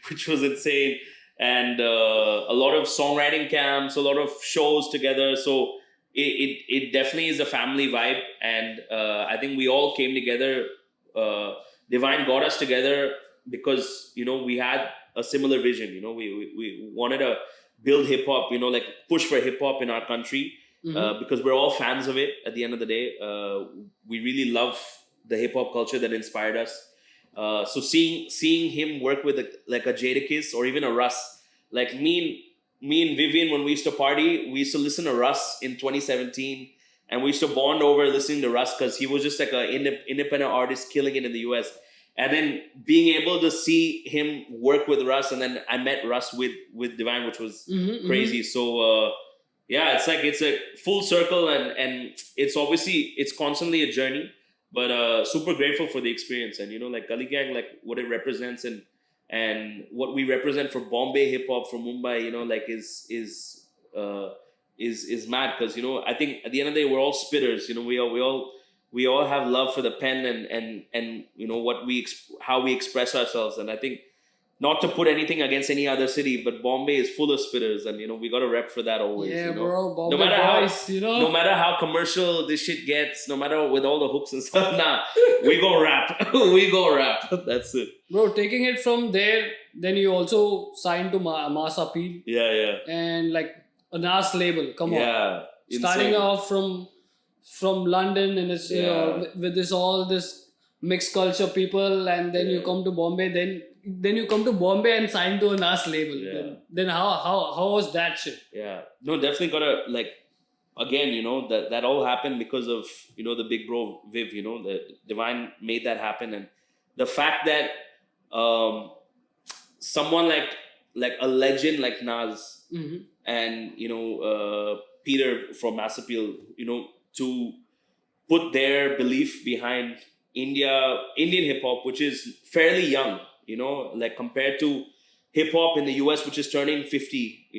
which was insane, and a lot of songwriting camps, a lot of shows together. So it definitely is a family vibe, and I think we all came together. Divine got us together because we had a similar vision. We wanted to build hip hop. Like push for hip hop in our country. Because we're all fans of it at the end of the day. We really love the hip hop culture that inspired us. So seeing him work with like a Jadakiss or even a Russ, like me and Vivian, when we used to party, we used to listen to Russ in 2017, and we used to bond over listening to Russ because he was just like an independent artist killing it in the US. And then being able to see him work with Russ, and then I met Russ with Divine, which was crazy. So yeah, it's a full circle, and it's constantly a journey, but super grateful for the experience. And like Gully Gang, like what it represents, and what we represent for Bombay hip hop, for Mumbai, like is mad, because I think at the end of the day we're all spitters. We all have love for the pen, and how we express ourselves. And I think, not to put anything against any other city, but Bombay is full of spitters, and we got to rep for that always. Yeah, bro, Bombay no matter boys, how, no matter how commercial this shit gets, no matter with all the hooks and stuff, nah, we go rap, we go rap. That's it, bro. Taking it from there, then you also signed to Mass Appeal. Yeah. And like a NAS label. Come on. Yeah. Starting off from London, and it's with all this mixed culture people, and then you come to Bombay, then you come to Bombay and sign to a NAS label. Yeah. Then how was that shit? Yeah. No, definitely gotta, like, again, that all happened because of, the big bro Viv, the Divine made that happen. And the fact that someone like a legend like Nas and Peter from Mass Appeal, to put their belief behind Indian hip hop, which is fairly young, like compared to hip hop in the US, which is turning 50,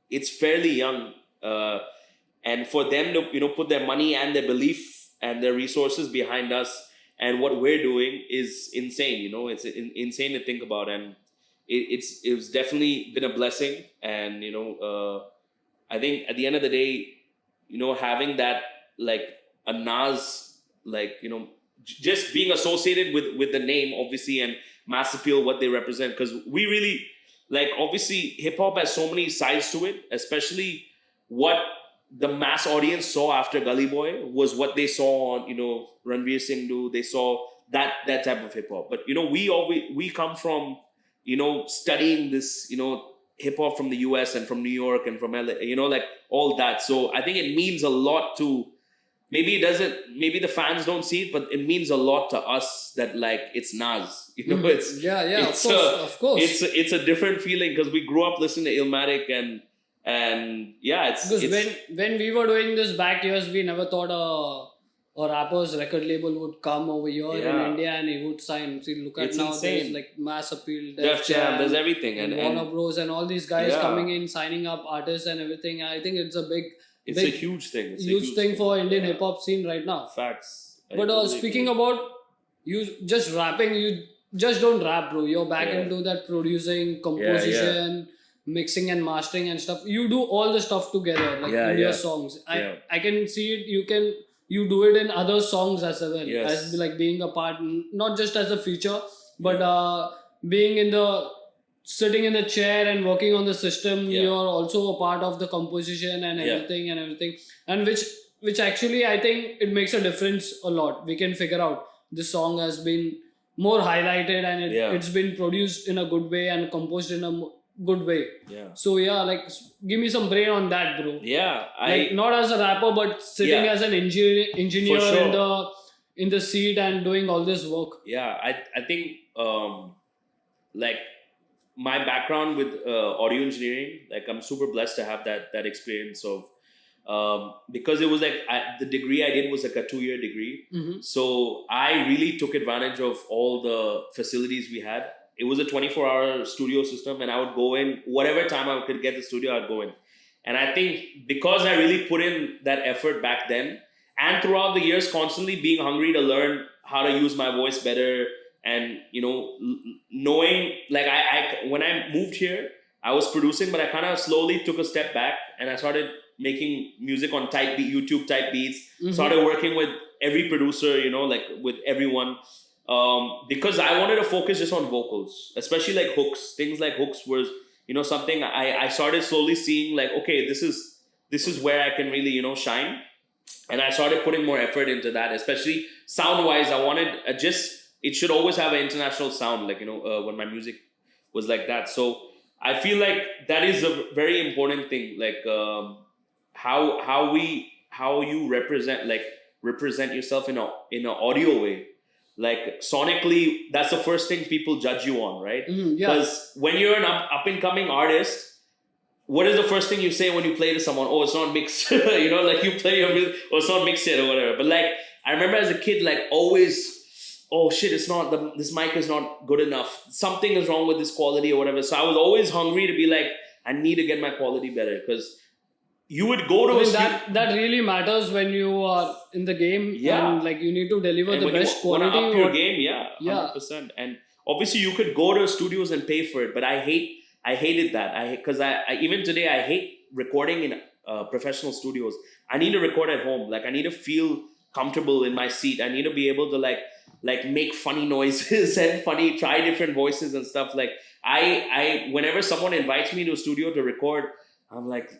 it's fairly young. And for them to, put their money and their belief and their resources behind us and what we're doing is insane. It's insane to think about. And it's definitely been a blessing. And, I think at the end of the day, having that, like a Nas, like, just being associated with the name, obviously, and Mass Appeal, what they represent, because we really, like, obviously hip hop has so many sides to it, especially what the mass audience saw after Gully Boy was what they saw on, Ranveer Singh do. They saw that type of hip hop. But, we come from, studying this, hip hop from the US and from New York and from LA, like all that. So I think it means a lot to, maybe the fans don't see it, but it means a lot to us that, like, it's Nas, it's of course. It's a different feeling because we grew up listening to Illmatic and yeah, because when we were doing this back years, we never thought a rapper's record label would come over here in India and he would sign. See, look at It's now, insane. there's like Mass Appeal, Def Jam, there's everything, and Warner Bros and all these guys coming in, signing up artists and everything. I think it's a a huge thing. It's huge thing for Indian hip hop scene right now. Facts. But speaking about you just rapping, you just don't rap, bro. You're back into that producing, composition, mixing and mastering and stuff. You do all the stuff together, like in your songs. I can see it. You do it in other songs as well, as like being a part, not just as a feature, but being sitting in the chair and working on the system. You're also a part of the composition and everything and which actually I think it makes a difference a lot. We can figure out this song has been more highlighted and it's been produced in a good way and composed in a good way. So like, give me some brain on that, bro. Like, not as a rapper, but sitting as an engineer in the seat and doing all this work. I think like my background with audio engineering, like I'm super blessed to have that experience of because it was like the degree I did was like a 2-year degree. So I really took advantage of all the facilities we had. It was a 24-hour studio system, and I would go in whatever time I could get the studio, I'd go in. And I think because I really put in that effort back then, and throughout the years, constantly being hungry to learn how to use my voice better, and knowing, like, I when I moved here, I was producing, but I kind of slowly took a step back, and I started making music on YouTube type beats. Started working with every producer, like with everyone, because I wanted to focus just on vocals, especially like hooks. Things like hooks was something I started slowly seeing, like, okay, this is where I can really shine, and I started putting more effort into that, especially sound wise. I wanted it should always have an international sound, like when my music was like that. So I feel like that is a very important thing, like how you represent yourself in an audio way. Like sonically, that's the first thing people judge you on, right? Because when you're an up and coming artist, what is the first thing you say when you play to someone? Oh, it's not mixed. Like you play your music, oh, it's not mixed yet or whatever. But like I remember as a kid, like always, oh shit, it's not this mic is not good enough. Something is wrong with this quality or whatever. So I was always hungry to be like, I need to get my quality better, because you would go to that really matters when you are in the game, and like you need to deliver the best quality. Up your game, 100%. And obviously you could go to studios and pay for it, but I hated that. Because I even today I hate recording in professional studios. I need to record at home. Like I need to feel comfortable in my seat. I need to be able to like make funny noises and try different voices and stuff. Like I whenever someone invites me to a studio to record, I'm like,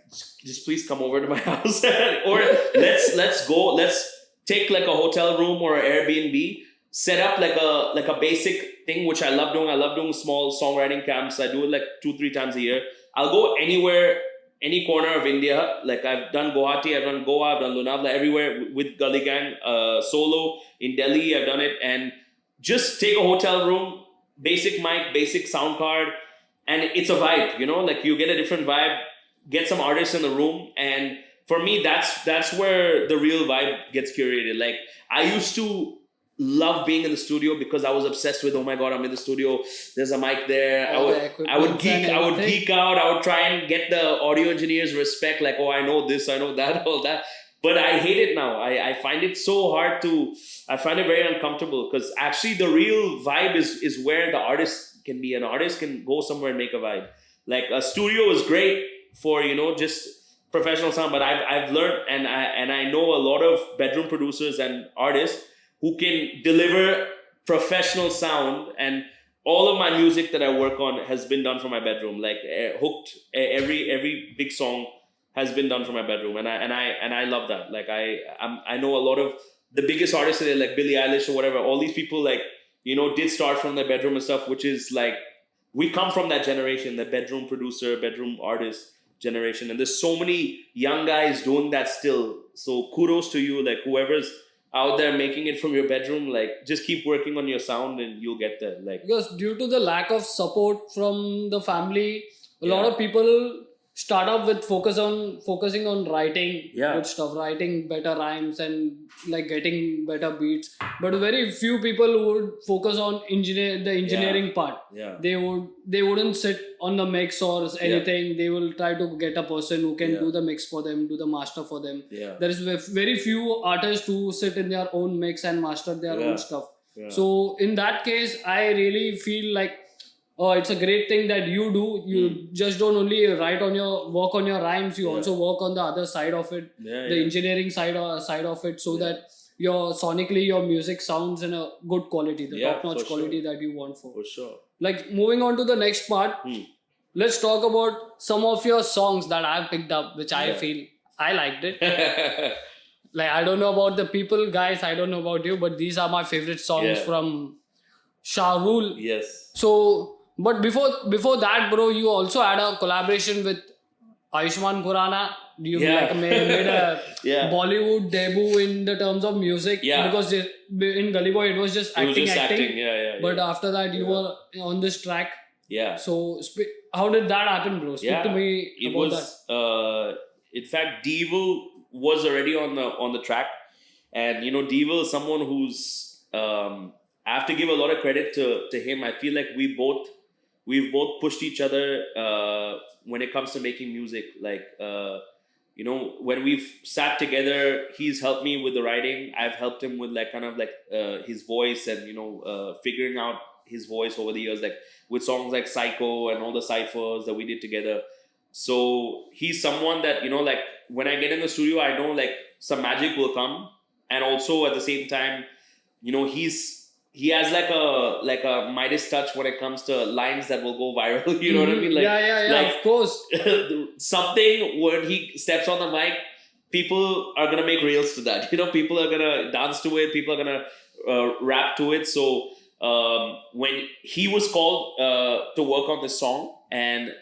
just please come over to my house, or let's take like a hotel room or an Airbnb, set up like a basic thing, which I love doing. I love doing small songwriting camps. I do it like 2-3 times a year. I'll go anywhere, any corner of India. Like I've done Guwahati, I've done Goa, I've done Lonavala, everywhere with Gully Gang, solo in Delhi. I've done it, and just take a hotel room, basic mic, basic sound card, and it's a vibe. Like you get a different vibe. Get some artists in the room, and for me that's where the real vibe gets curated. Like I used to love being in the studio because I was obsessed with, oh my god, I'm in the studio, there's a mic there. I would geek out. I would try and get the audio engineers respect, like, oh, I know this, I know that, all that. But I hate it now. I find it so hard I find it very uncomfortable, because actually the real vibe is where the artist can be. An artist can go somewhere and make a vibe. Like a studio is great for just professional sound, but I've learned, and I know a lot of bedroom producers and artists who can deliver professional sound, and all of my music that I work on has been done from my bedroom. Like Hooked, every big song has been done from my bedroom, and I love that. Like I know a lot of the biggest artists today, like Billie Eilish or whatever. All these people did start from their bedroom and stuff, which is like, we come from that generation, the bedroom producer, bedroom artist generation, and there's so many young guys doing that still. So kudos to you, like whoever's out there making it from your bedroom, like just keep working on your sound and you'll get there. Like, because due to the lack of support from the family, a lot of people start up with focusing on writing good stuff, writing better rhymes and like getting better beats. But very few people would focus on the engineering part. They wouldn't sit on the mix or anything. They will try to get a person who can do the mix for them, do the master for them. There is very few artists who sit in their own mix and master their own stuff. So in that case, I really feel like, oh, it's a great thing that you do. You just don't only work on your rhymes. You also work on the other side of it, the engineering side of it, so that sonically your music sounds in a good quality, the top-notch quality that you want for. For sure. Like moving on to the next part, let's talk about some of your songs that I've picked up, which I feel I liked it. Like I don't know about the people, guys. I don't know about you, but these are my favorite songs from Shah Rule. Yes. So. But before that, bro, you also had a collaboration with Ayushmann Khurrana. You made a Bollywood debut in the terms of music. Because in Gully Boy, it was just acting. But after that, you were on this track. So how did that happen, bro? Speak to me about that. In fact, Devil was already on the track. And, Devil is someone who's... I have to give a lot of credit to him. I feel like we've both pushed each other when it comes to making music. Like when we've sat together, he's helped me with the writing. I've helped him with like kind of like his voice and figuring out his voice over the years, like with songs like Psycho and all the ciphers that we did together. So he's someone that like when I get in the studio, I know like some magic will come, and also at the same time, he has like a Midas touch when it comes to lines that will go viral. You know what I mean? Like, yeah, of course. something when he steps on the mic, people are gonna make reels to that. People are gonna dance to it. People are gonna rap to it. So when he was called to work on this song, and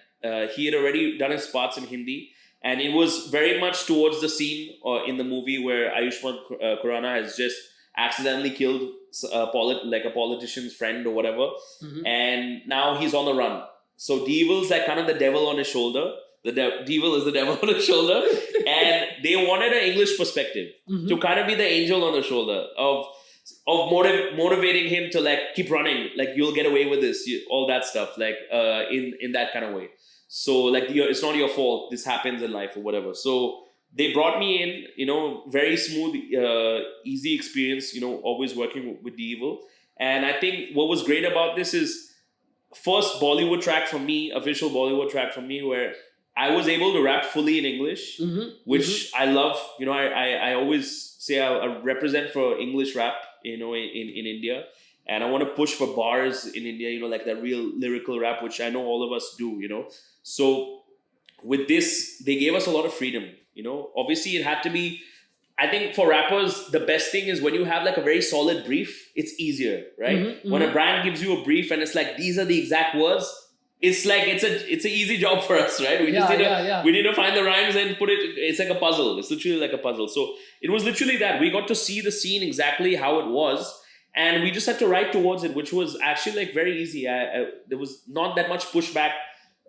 he had already done his parts in Hindi, and it was very much towards the scene in the movie where Ayushmann Khurrana has just accidentally killed a politician's friend or whatever, and now he's on the run. So Devil's like kind of the devil on his shoulder. The Devil is the devil on his shoulder, and they wanted an English perspective to kind of be the angel on the shoulder of motivating him to like keep running, like you'll get away with this, all that stuff, like in that kind of way. So like it's not your fault, this happens in life or whatever. So they brought me in, very smooth, easy experience, always working with the Evil. And I think what was great about this is first Bollywood track for me, official Bollywood track for me, where I was able to rap fully in English, which I love. I always say I represent for English rap, in India. And I want to push for bars in India, like that real lyrical rap, which I know all of us do, So with this, they gave us a lot of freedom, Obviously, it had to be, I think for rappers, the best thing is when you have like a very solid brief, it's easier, right? When a brand gives you a brief and it's like, these are the exact words, it's like, it's an easy job for us, right? We need to find the rhymes and put it, it's like a puzzle. It's literally like a puzzle. So it was literally that. We got to see the scene exactly how it was. And we just had to write towards it, which was actually like very easy. There was not that much pushback,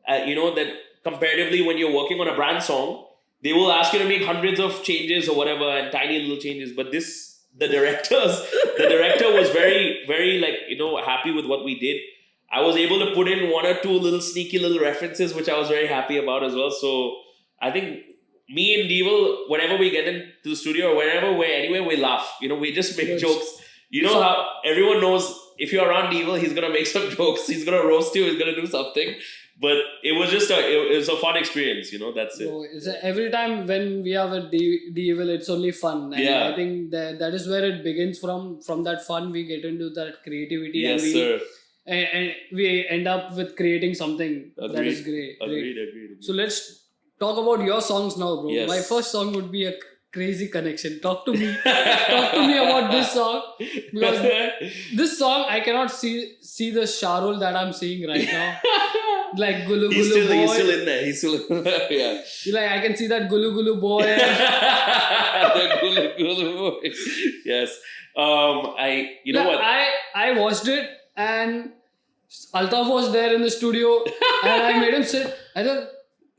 that comparatively when you're working on a brand song, they will ask you to make hundreds of changes or whatever and tiny little changes. But the director was very, very like, happy with what we did. I was able to put in one or two little sneaky little references, which I was very happy about as well. So I think me and Devil, whenever we get into the studio or wherever anywhere, we laugh. We just make jokes. How everyone knows if you're around Devil, he's going to make some jokes. He's going to roast you. He's going to do something. But it was just it was a fun experience, that's it. So every time when we are with Devil, it's only fun. And I think that is where it begins from. From that fun, we get into that creativity. Yes, sir. And we end up with creating something that is great. Agreed. So let's talk about your songs now, bro. Yes. My first song would be a Crazy Connection. Talk to me. Talk to me about this song. Because this song, I cannot see the Shah Rule that I'm seeing right now. Like Gulu Gulu boy. He's still in there. He's still in there. Yeah. Like I can see that Gulu Gulu boy. The Gulu Gulu boy. Yes. What? I watched it and Altaf was there in the studio and I made him sit. I thought,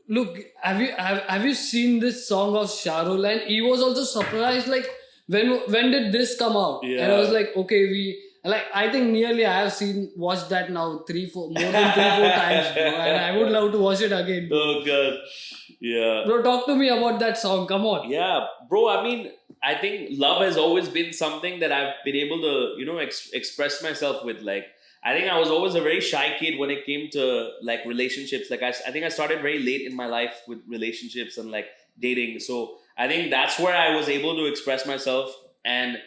look, have you seen this song of Shah Rule? And he was also surprised, like when did this come out? Yeah. And I was like, okay, I think nearly I have watched that now more than 3-4 times, bro. And I would love to watch it again, bro. Oh god. Yeah. Bro, talk to me about that song. Come on. Yeah, bro. I mean, I think love has always been something that I've been able to, express myself with. Like, I think I was always a very shy kid when it came to like relationships. Like I think I started very late in my life with relationships and like dating. So I think that's where I was able to express myself. And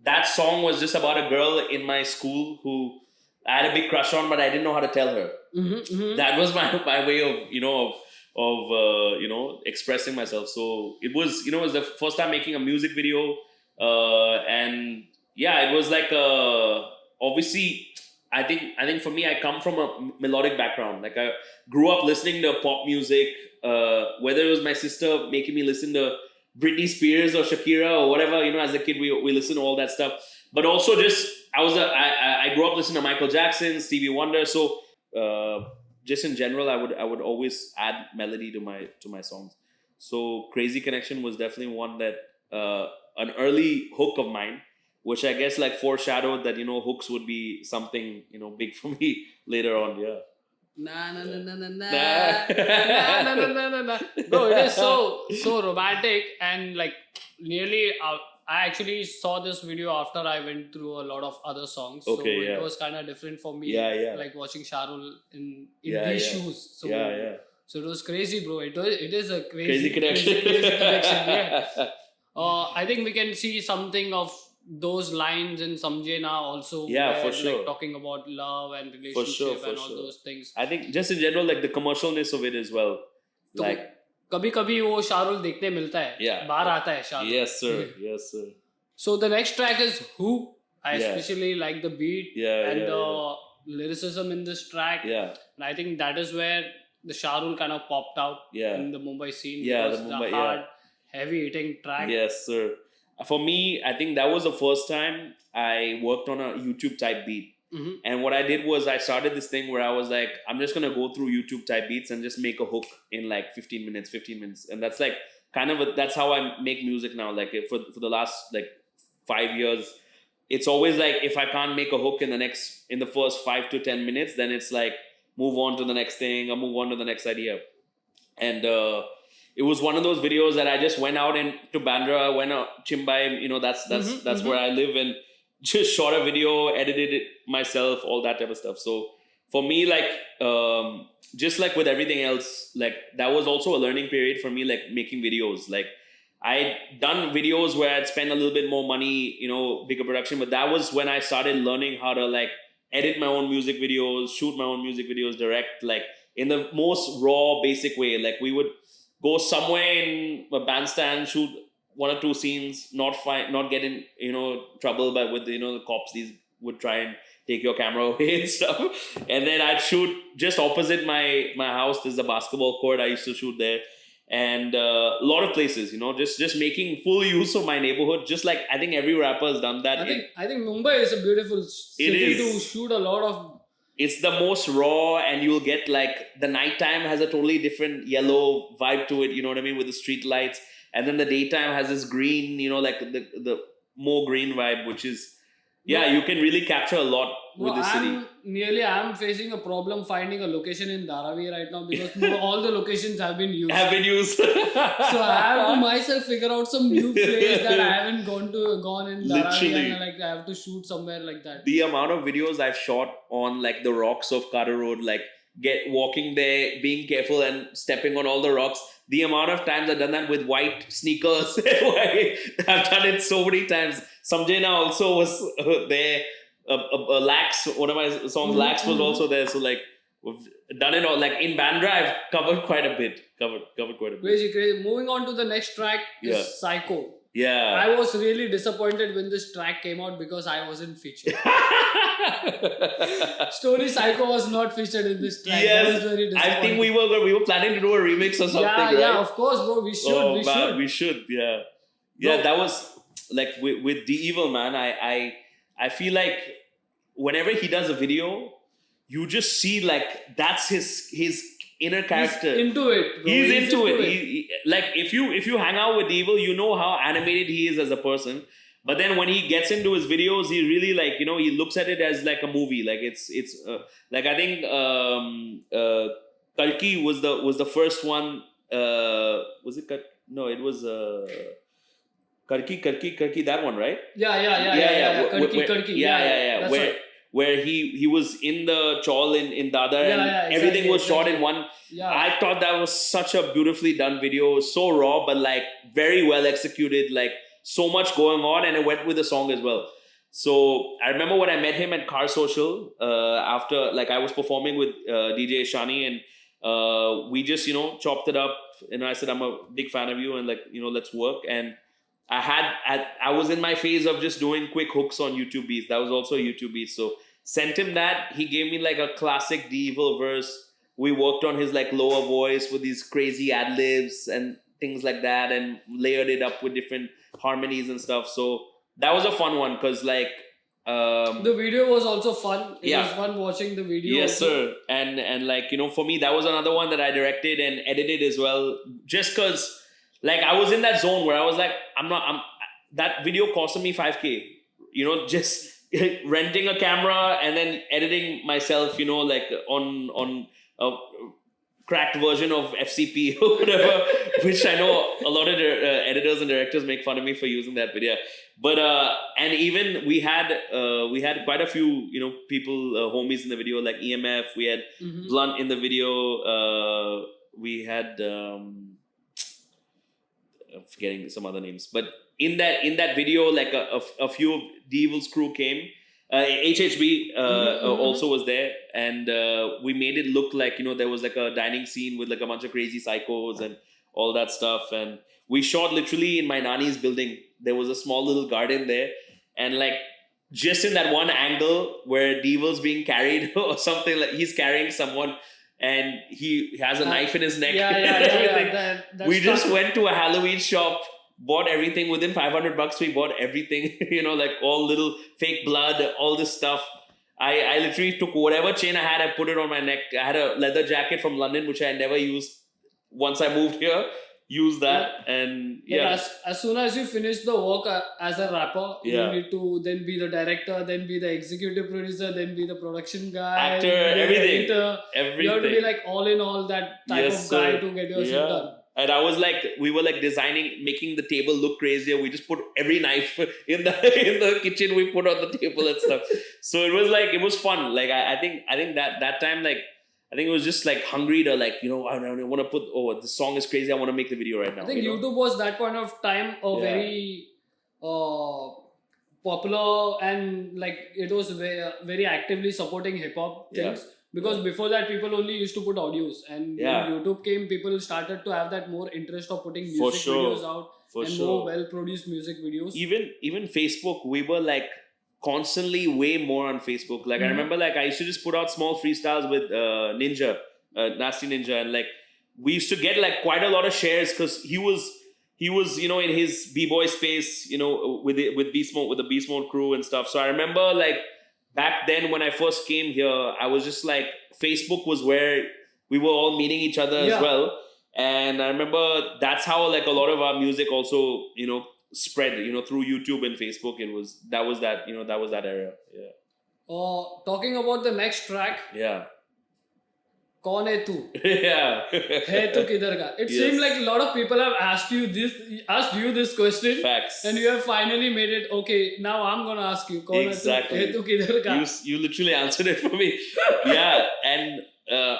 that song was just about a girl in my school who I had a big crush on, but I didn't know how to tell her. That was my way of expressing myself. So it was, it was the first time making a music video. And yeah, it was like, obviously, I think for me, I come from a melodic background. Like I grew up listening to pop music, whether it was my sister making me listen to Britney Spears or Shakira or whatever, as a kid, we listen to all that stuff. But also just, I grew up listening to Michael Jackson, Stevie Wonder. So just in general, I would always add melody to my songs. So Crazy Connection was definitely one that, an early hook of mine, which I guess like foreshadowed that, hooks would be something, big for me later on. Yeah. Na na na na na na na na na na na na. Bro, it is so romantic and like nearly. I actually saw this video after I went through a lot of other songs, so Okay, it was kind of different for me. Yeah. Like watching Shah Rule in Yeah, these yeah. shoes. So So it was crazy, bro. It is a Crazy connection. crazy connection. Yeah. I think we can see something of those lines in Samjhena also. Yeah, where, for sure. Like talking about love and relationship for and all sure. those things. I think just in general, like the commercialness of it as well. तो Like, कभी-कभी वो शाहरुल देखने मिलता है. Yeah. बाहर आता है शाहरुल. yes, sir. So the next track is Who. I Yeah. especially like the beat Yeah, and yeah, the lyricism in this track. Yeah. And I think that is where the Shah Rule kind of popped out Yeah. in the Mumbai scene. Yeah, because the Mumbai, hard, heavy hitting track. Yes, sir. For me, I think that was the first time I worked on a YouTube type beat. Mm-hmm. And what I did was I started this thing where I was like, I'm just gonna go through YouTube type beats and just make a hook in like 15 minutes. And that's like kind of that's how I make music now. Like for the last like 5 years, it's always like if I can't make a hook in the first 5 to 10 minutes, then it's like move on to the next thing or move on to the next idea. And it was one of those videos that I just went out to Bandra, went out Chimbai, that's where I live, and just shot a video, edited it myself, all that type of stuff. So for me, like just like with everything else, like that was also a learning period for me, like making videos. Like I'd done videos where I'd spend a little bit more money, bigger production, but that was when I started learning how to like edit my own music videos, shoot my own music videos, direct, like in the most raw, basic way. Like we would go somewhere in a bandstand, shoot 1 or 2 scenes, not get in, trouble but with, the cops, these would try and take your camera away and stuff. And then I'd shoot just opposite my house. There's a basketball court. I used to shoot there. And a lot of places, just making full use of my neighborhood. Just like I think every rapper has done that. I think Mumbai is a beautiful city to shoot a lot of. It's the most raw, and you'll get like the nighttime has a totally different yellow vibe to it. You know what I mean, with the street lights, and then the daytime has this green, like the more green vibe, which is. Yeah, you can really capture a lot with the city. I'm facing a problem finding a location in Dharavi right now because all the locations have been used. So I have to myself figure out some new place that I haven't gone in Dharavi. Literally. And like I have to shoot somewhere like that. The amount of videos I've shot on like the rocks of Kara Road, like walking there, being careful and stepping on all the rocks. The amount of times I've done that with white sneakers. I've done it so many times. Samjhena also was there. Lax, one of my songs, Lax was also there. So like, we've done it all. Like in Bandra, I've covered quite a bit. Covered quite a bit. Crazy. Moving on to the next track is Psycho. Yeah. I was really disappointed when this track came out because I wasn't featured. Tony Psycho was not featured in this track. Yes. That was very disappointing. I think we were planning to do a remix or something, right? Yeah, of course, bro. We should. We should, yeah. Yeah, that was like with The Evil, man. I feel like whenever he does a video, you just see like that's his inner character. He's into it, bro. He's into it. He, like if you hang out with The Evil, you know how animated he is as a person. But then when he gets into his videos, he really like, he looks at it as like a movie. Like it's like I think Kalki was the first one. Was it No, it was Karki, that one, right? Yeah. Karki. Yeah. That's right. Where he was in the chawl in Dada and everything was shot in one. Yeah. I thought that was such a beautifully done video, so raw, but like very well executed, like so much going on, and it went with the song as well. So I remember when I met him at Car Social, after like I was performing with DJ Shani, and we just, chopped it up, and I said, I'm a big fan of you, and like, let's work. And I was in my phase of just doing quick hooks on YouTube beats. That was also a YouTube beat. So sent him that. He gave me like a classic The Evil verse. We worked on his like lower voice with these crazy ad libs and things like that, and layered it up with different harmonies and stuff. So that was a fun one because like the video was also fun. It was fun watching the video. Yes, sir. And like, for me, that was another one that I directed and edited as well. Just because like I was in that zone where I was like, that video costed me 5K, just renting a camera and then editing myself, like on a cracked version of FCP or whatever, which I know a lot of editors and directors make fun of me for using that video. But and even we had quite a few people, homies in the video, like EMF. We had Blunt in the video. We had I'm forgetting some other names, but in that video, like a few of the Evil's crew came. HHB also was there, and we made it look like there was like a dining scene with like a bunch of crazy psychos and all that stuff. And we shot literally in my nani's building. There was a small little garden there, and like just in that one angle where Devil's being carried or something, like he's carrying someone and he has a knife in his neck. Everything. We just went to a Halloween shop, bought everything within $500. We bought everything, like all little fake blood, all this stuff. I literally took whatever chain I had, I put it on my neck. I had a leather jacket from London, which I never used once I moved here. Used that, and as soon as you finish the work as a rapper, you need to then be the director, then be the executive producer, then be the production guy, actor, everything. Everything. You have to be like all in all that type of guy to get your shit done. And I was like, we were like making the table look crazier. We just put every knife in the kitchen. We put on the table and stuff. So it was fun. Like I think that time, like I think it was just like hungry to like I want to put this song is crazy. I want to make the video right now. I think YouTube was that point of time very popular, and like it was very, very actively supporting hip hop things. Because before that, people only used to put audios, and when YouTube came, people started to have that more interest of putting music videos out more well-produced music videos. Even Facebook, we were like constantly way more on Facebook. Like I remember, like I used to just put out small freestyles with Ninja, Nasty Ninja, and like we used to get like quite a lot of shares because he was in his b-boy space, with Beast Mode, with the Beast Mode crew and stuff. So I remember like. Back then, when I first came here, I was just like, Facebook was where we were all meeting each other as well. And I remember that's how like a lot of our music also, spread, through YouTube and Facebook. That was that era. Yeah. Talking about the next track. Yeah. Kaun hai tu? Yeah. Hai tu kidhar ka? It seemed like a lot of people have asked you this question. Facts. And you have finally made it. Okay, now I'm gonna ask you. Kaun exactly. Hai tu kidhar ka? You literally answered it for me. Yeah, and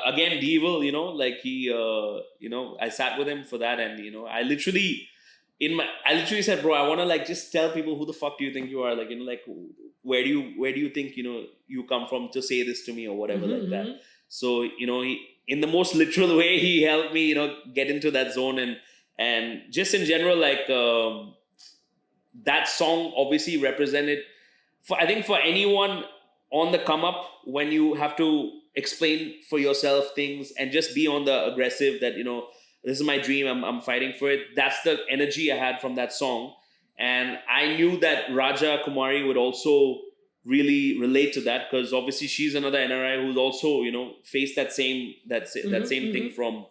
again, Devil, like he, I sat with him for that, and I literally said, bro, I want to like just tell people who the fuck do you think you are, like like where do you think you come from to say this to me or whatever like that. So, he, in the most literal way, he helped me, get into that zone. And just in general, like, that song obviously represented, I think for anyone on the come up, when you have to explain for yourself things and just be on the aggressive that, this is my dream, I'm fighting for it. That's the energy I had from that song. And I knew that Raja Kumari would also really relate to that, because obviously she's another NRI who's also faced that same thing from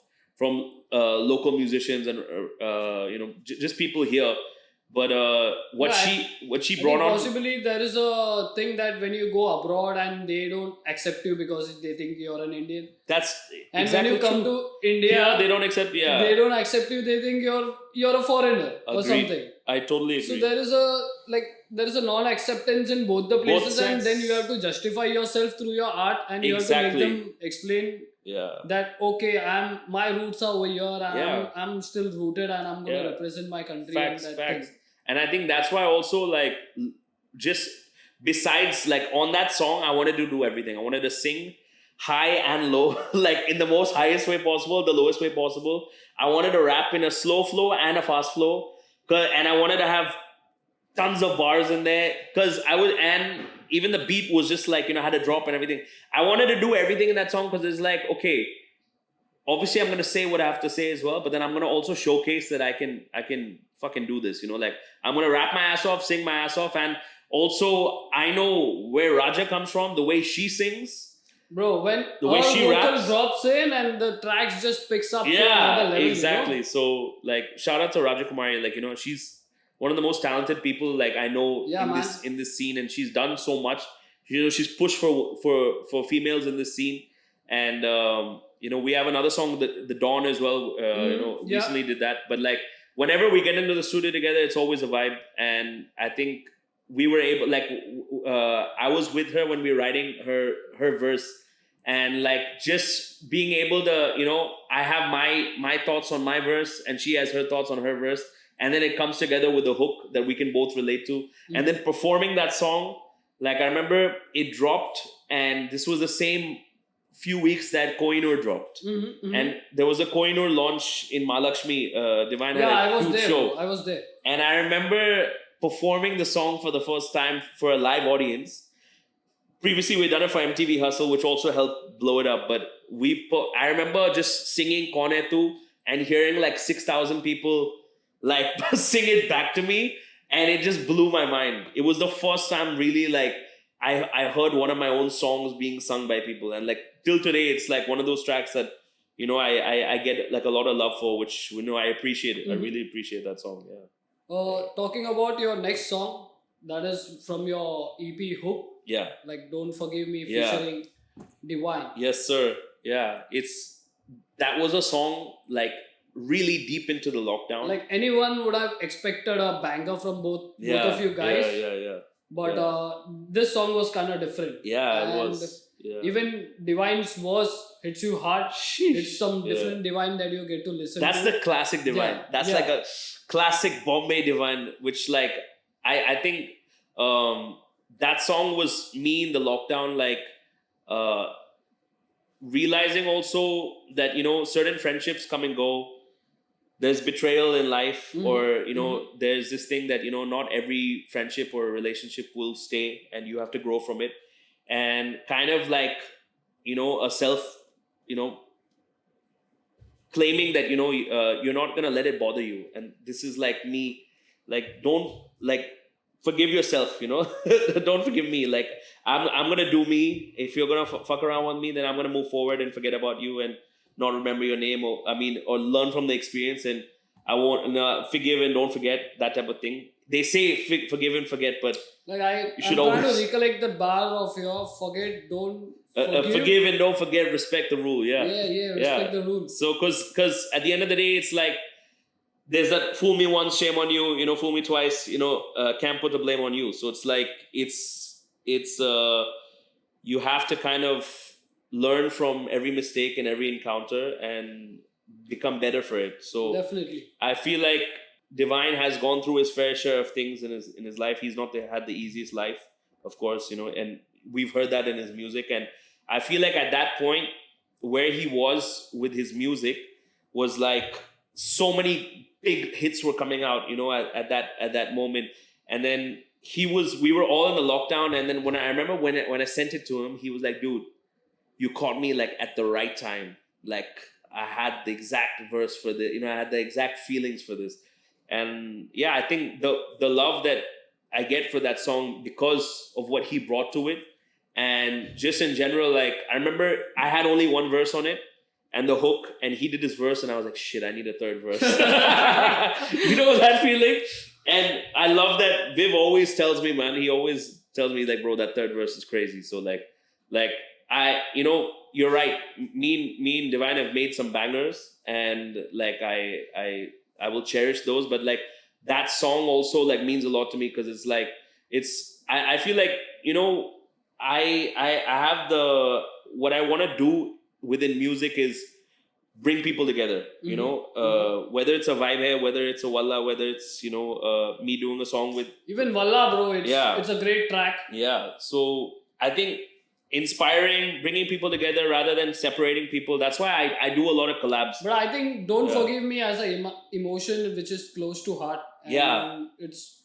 local musicians and just people here. But what she brought on, possibly there is a thing that when you go abroad and they don't accept you because they think you're an Indian. That's and exactly when you come true. to India, they don't accept. Yeah, they don't accept you. They think you're a foreigner or something. I totally agree. So there is a non-acceptance in both the places, and then you have to justify yourself through your art, and you have to make them explain that my roots are over here. I'm still rooted, and I'm going to represent my country. Facts. And I think that's why also, like, just besides, like, on that song, I wanted to do everything. I wanted to sing high and low, like in the most highest way possible, the lowest way possible. I wanted to rap in a slow flow and a fast flow, and I wanted to have tons of bars in there, and even the beat was just like, had a drop and everything. I wanted to do everything in that song because it's like, okay, obviously I'm going to say what I have to say as well, but then I'm going to also showcase that I can fucking do this, like I'm going to rap my ass off, sing my ass off, and also I know where Raja comes from, the way she sings. Bro, when the way she raps drops in and the tracks just picks up. Yeah, exactly. So like, shout out to Raja Kumari. Like, she's one of the most talented people like I know in this scene, and she's done so much. She's pushed for females in this scene, and we have another song, the Dawn as well. Recently did that. But like whenever we get into the studio together, it's always a vibe. And I think we were able, like, I was with her when we were writing her verse, and like just being able to, I have my thoughts on my verse, and she has her thoughts on her verse, and then it comes together with a hook that we can both relate to, and then performing that song. Like I remember it dropped, and this was the same few weeks that Kohinoor dropped, and there was a Kohinoor launch in Mahalakshmi. Divine had a huge show. I was there, and I remember performing the song for the first time for a live audience. Previously, we'd done it for MTV Hustle, which also helped blow it up. But I remember just singing Kaun Hai Tu and hearing like 6,000 people like sing it back to me, and it just blew my mind. It was the first time really like I heard one of my own songs being sung by people, and like till today, it's like one of those tracks that I get like a lot of love for, which I appreciate it. I really appreciate that song. Yeah. Talking about your next song, that is from your EP Hook. Yeah. Like Don't Forgive Me featuring Divine. Yes, sir. Yeah. That was a song like really deep into the lockdown. Like anyone would have expected a banger from both of you guys. Yeah. But this song was kind of different. Yeah, it was. Yeah. Even Divine's voice hits you hard. It's some different Divine that you get to listen to. That's the classic Divine. That's like a classic Bombay Divine, which like I think that song was me in the lockdown, like realizing also that certain friendships come and go. There's betrayal in life, or there's this thing that not every friendship or relationship will stay, and you have to grow from it. And kind of like a self claiming that you're not gonna let it bother you, and this is like me, like don't like forgive yourself, don't forgive me, like I'm gonna do me. If you're gonna fuck around with me, then I'm gonna move forward and forget about you and not remember your name, or learn from the experience, and I won't forgive and don't forget, that type of thing. They say forgive and forget, but like I'm trying to recollect the bar of your forget, don't forgive and don't forget, respect the rule. Respect the rule. So because at the end of the day, it's like there's that fool me once, shame on you, fool me twice, can't put the blame on you. So it's like it's you have to kind of learn from every mistake and every encounter and become better for it. So definitely, I feel like Divine has gone through his fair share of things in his life. He's not had the easiest life, of course, and we've heard that in his music. And I feel like at that point where he was with his music was like so many big hits were coming out, at that moment. And then we were all in the lockdown. And then when I sent it to him, he was like, dude, you caught me like at the right time. Like I had the exact verse for I had the exact feelings for this. And I think the love that I get for that song because of what he brought to it, and just in general, like I remember I had only one verse on it and the hook, and he did his verse, and I was like, shit, I need a third verse. You know that feeling? And I love that Viv always tells me, man, he always tells me like, bro, that third verse is crazy. So like I, you're right. Me and Divine have made some bangers, and like I will cherish those. But like that song also like means a lot to me, because it's like I feel like I have what I want to do within music is bring people together. Whether it's a vibe here, whether it's a walla, whether it's me doing a song with even walla, bro. It's a great track. Yeah. So I think inspiring, bringing people together rather than separating people. That's why I do a lot of collabs. But I think Don't Forgive Me as an emotion which is close to heart. And it's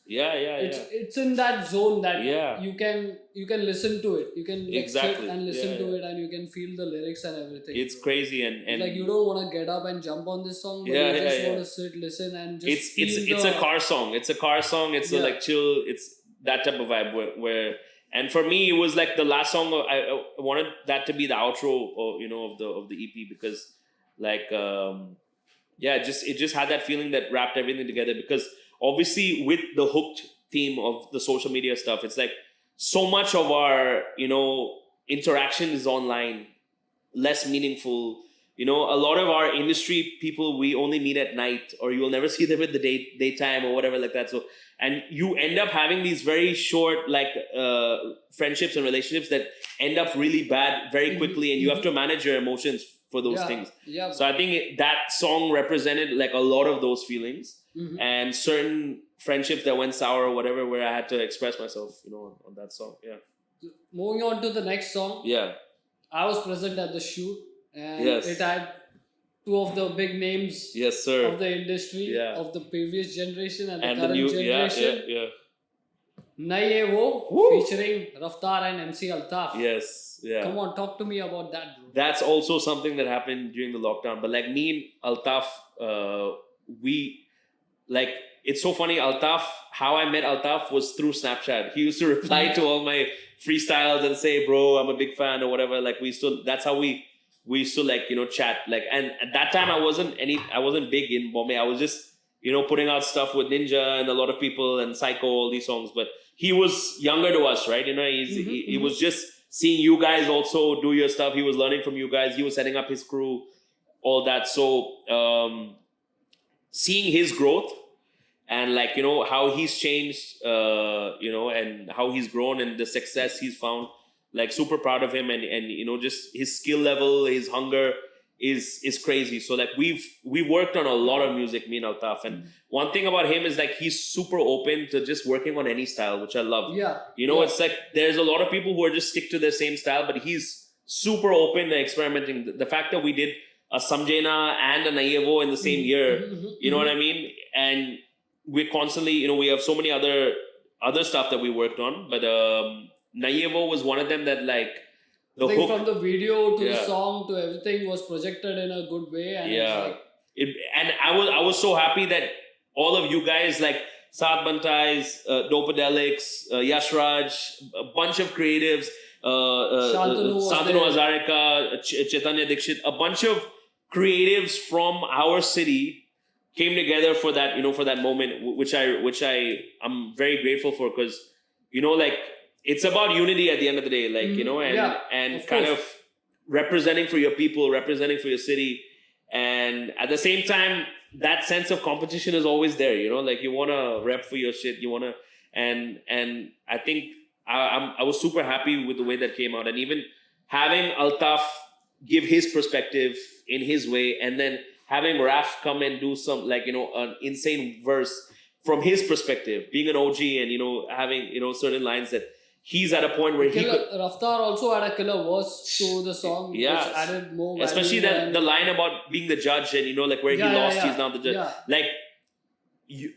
in that zone that you can listen to it. You can sit and listen to it, and you can feel the lyrics and everything. It's crazy, and like you don't want to get up and jump on this song, but you just want to sit, listen, and just it's a car song. It's a car song. It's a like chill. It's that type of vibe where. And for me, it was like the last song. I wanted that to be the outro, of the EP, because, like, it just had that feeling that wrapped everything together. Because obviously, with the hooked theme of the social media stuff, it's like so much of our interaction is online, less meaningful. a lot of our industry people, we only meet at night, or you will never see them in the daytime or whatever like that. So, and you end up having these very short friendships and relationships that end up really bad very quickly, and you have to manage your emotions for those things. Yeah. So I think that song represented like a lot of those feelings and certain friendships that went sour or whatever, where I had to express myself, on that song. Yeah. Moving on to the next song. Yeah. I was present at the shoot, and Yes. it had two of the big names Yes, sir. of the industry, of the previous generation and the current new generation. Yeah. Naye Wo, Woo. featuring Raftaar and MC Altaf. Yes. Yeah. Come on, talk to me about that, bro. That's also something that happened during the lockdown. But like me and Altaf, it's so funny. Altaf, how I met Altaf was through Snapchat. He used to reply to all my freestyles and say, "Bro, I'm a big fan" or whatever. Like that's how we used to chat. Like, and at that time I wasn't big in Bombay. I was just putting out stuff with Ninja and a lot of people and Psycho, all these songs. But he was younger to us, right? He was just seeing you guys also do your stuff. He was learning from you guys. He was setting up his crew, all that. So seeing his growth and how he's changed, and how he's grown and the success he's found, like super proud of him, and just his skill level, his hunger is crazy. So like we worked on a lot of music, me and Altaf, and one thing about him is like he's super open to just working on any style, which I love. It's like there's a lot of people who are just stick to their same style, but he's super open to experimenting. The fact that we did a Samjena and a Nayevo in the same year, you know what I mean? And we're constantly, we have so many other stuff that we worked on, but Nayevo was one of them that like the I think hook from the video to the song to everything was projected in a good way, and and I was so happy that all of you guys like Saat Bantais, Dopadelics, Yash Raj, a bunch of creatives, Shantanu Hazarika, Chaitanya Dikshit, a bunch of creatives from our city came together for that, for that moment, which I'm very grateful for, because, it's about unity at the end of the day, and kind of representing for your people, representing for your city. And at the same time, that sense of competition is always there, you want to rep for your shit, and I think I was super happy with the way that came out. And even having Altaf give his perspective in his way, and then having Raf come and do some an insane verse from his perspective, being an OG, and having certain lines that he's at a point where Raftaar also had a killer verse to the song, which added more value. Especially the line about being the judge, and where he lost, he's now the judge.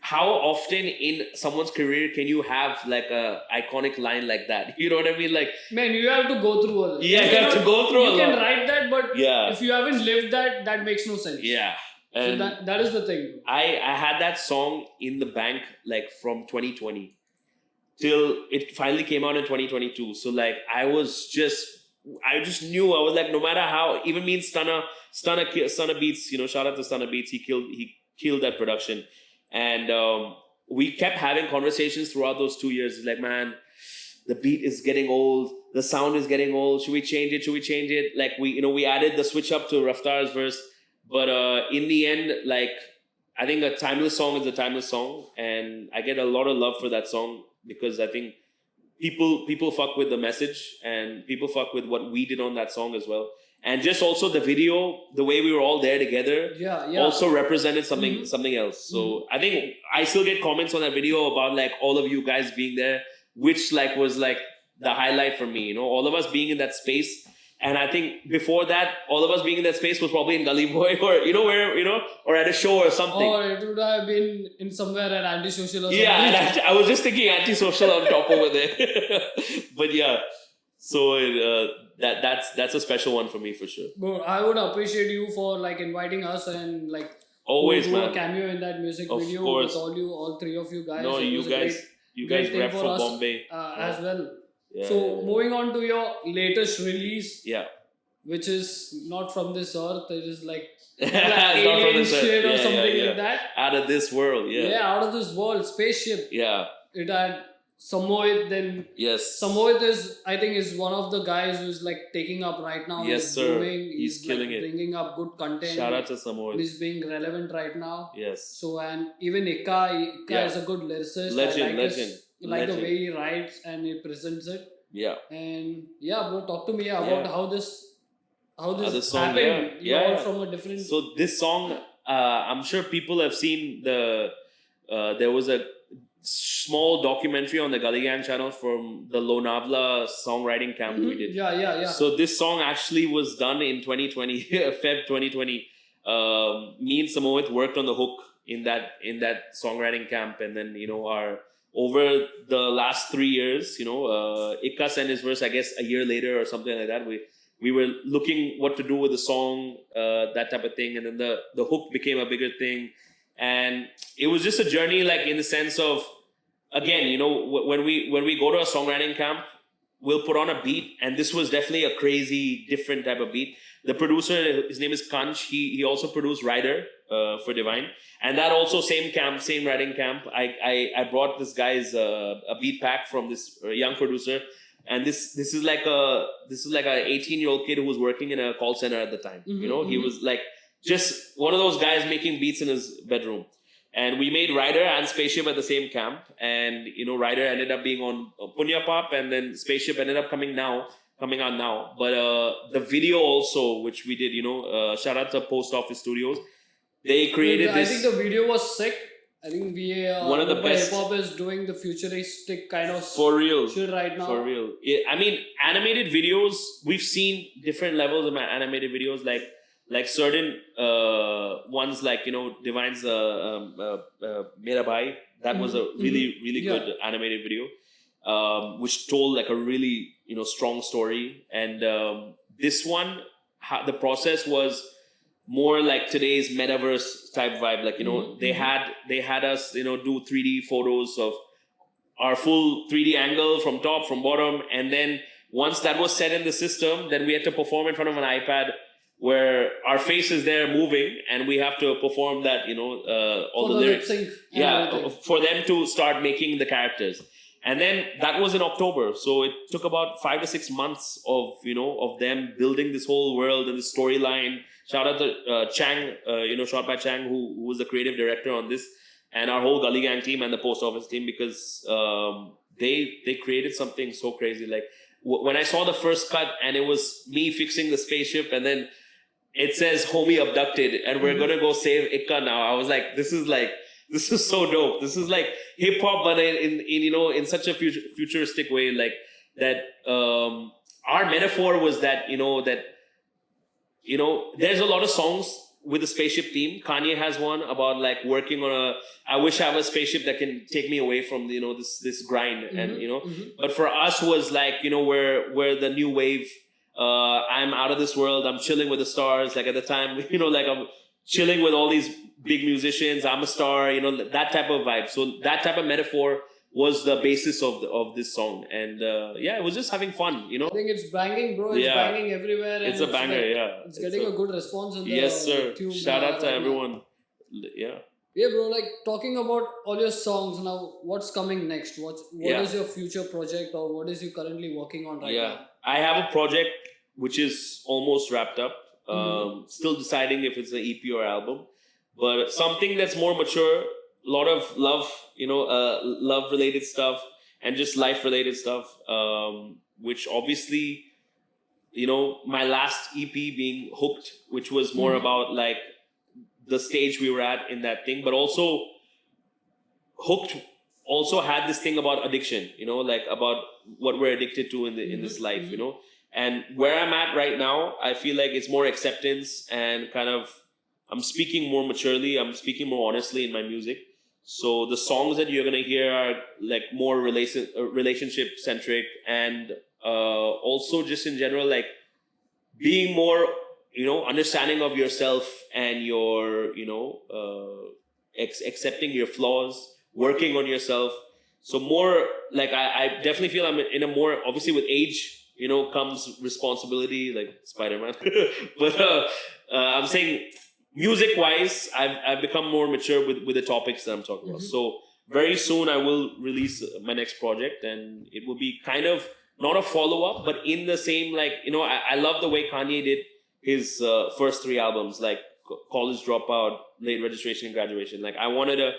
How often in someone's career can you have like a iconic line like that? You know what I mean? Like, man, you have to go through a lot. You have to go through a lot. You can write that, but if you haven't lived that makes no sense. Yeah. And so that is the thing. I had that song in the bank like from 2020 till it finally came out in 2022. So like I just knew, I was like, no matter how, even me and Stunner Beats, shout out to Stunner Beats, he killed that production. And we kept having conversations throughout those 2 years. It's like, man, the beat is getting old, the sound is getting old. Should we change it? Like we added the switch up to Raftaar's verse, but in the end, like I think a timeless song is a timeless song, and I get a lot of love for that song because I think people fuck with the message, and people fuck with what we did on that song as well. And just also the video, the way we were all there together, also represented something else. So I think I still get comments on that video about like all of you guys being there, which like was like the highlight for me. All of us being in that space. And I think before that, all of us being in that space was probably in Gully Boy or or at a show or something. Or it would have been in somewhere at Antisocial or something. Yeah, and I was just thinking Antisocial on top over there. But yeah, so that's a special one for me for sure. Bro, I would appreciate you for like inviting us and like always, do man. a cameo in that music Of video course. with all three of you guys. No, It was a you great guys thing rep for us, Bombay as well. Yeah, So moving on to your latest release, yeah. which is not from this earth, it is like It's not from this earth. shit or Yeah, something yeah. like that. Out of this world, Yeah, out of this world, spaceship. Yeah. It had Samohit, then Yes. Samohit I think is one of the guys who's like taking up right now. Yes, He's sir. booming. He's killing like it. bringing up good content. Shout out to Samohit. He's being relevant right now. Yes. So, and even a.k.a. is a good lyricist. Legend. The way he writes and he presents it. Yeah. And yeah, bro, talk to me about how this song happened. Yeah. You're all from a different. So this song, I'm sure people have seen there was a small documentary on the Gully Gang channel from the Lonavala songwriting camp we did. Yeah. So this song actually was done in 2020, Feb 2020. Me and Samohit worked on the hook in that songwriting camp, and then over the last 3 years, a.k.a. sent his verse, I guess, a year later or something like that. We were looking what to do with the song, that type of thing, and then the hook became a bigger thing, and it was just a journey, like in the sense of, again, when we go to a songwriting camp, we'll put on a beat, and this was definitely a crazy, different type of beat. The producer, his name is Kanch. He also produced Rider for Divine, and that also same writing camp. I brought this guy's a beat pack from this young producer, and this is like a 18-year-old kid who was working in a call center at the time. He was like just one of those guys making beats in his bedroom. And we made Rider and Spaceship at the same camp, and Rider ended up being on Punya Pop, and then Spaceship ended up coming on now. But the video also, which we did, shout out to Post Office Studios. They created this. I think the video was sick. I think one of the best. Hip Hop is doing the futuristic kind of for real shit right now. For real. I mean, animated videos. We've seen different levels of animated videos, like certain ones, like Divine's Mera Bhai. That was a really good animated video, which told like a really strong story. And this one, the process was more like today's metaverse type vibe. Like they had us do 3D photos of our full 3D angle from top, from bottom, and then once that was set in the system, then we had to perform in front of an iPad where our face is there moving, and we have to perform that, all the lyrics. For them to start making the characters. And then that was in October. So it took about 5 to 6 months of them building this whole world and the storyline. Shout out to Chang, Shot by Chang, who was the creative director on this, and our whole Gully Gang team and the Post Office team, because they created something so crazy. Like when I saw the first cut and it was me fixing the spaceship, and then it says homie abducted and we're gonna go save a.k.a. now. I was like, this is so dope. This is like hip hop, but in such a futuristic way. Like that. Our metaphor was that there's a lot of songs with the spaceship theme. Kanye has one about like working on I wish I have a spaceship that can take me away from this grind, and But for us was like we're the new wave. I'm out of this world. I'm chilling with the stars. Like at the time, like I'm chilling with all these big musicians. I'm a star. That type of vibe. So that type of metaphor was the basis of this song, and it was just having fun. I think it's banging, bro. It's banging everywhere. And it's a banger. It's getting a good response in the yes, sir. YouTube. Shout out to everyone. Yeah. Yeah, bro. Like talking about all your songs now, what's coming next? What is your future project, or what is you currently working on right now? I have a project which is almost wrapped up. Still deciding if it's an EP or album, but something that's more mature. A lot of love, love related stuff and just life related stuff. Which obviously, my last EP being Hooked, which was more about like the stage we were at in that thing, but also Hooked also had this thing about addiction, like about what we're addicted to in this life, and where I'm at right now, I feel like it's more acceptance and kind of, I'm speaking more maturely, I'm speaking more honestly in my music. So the songs that you're gonna hear are like more relationship centric, and also just in general, like being more, understanding of yourself and your, accepting your flaws, working on yourself. So more like I definitely feel I'm in a more, obviously with age, comes responsibility, like Spider-Man. But I'm saying music-wise, I've become more mature with the topics that I'm talking about. So very soon I will release my next project, and it will be kind of not a follow-up, but in the same, like, I love the way Kanye did his first 3 albums, like College Dropout, Late Registration, and Graduation. Like, I wanted to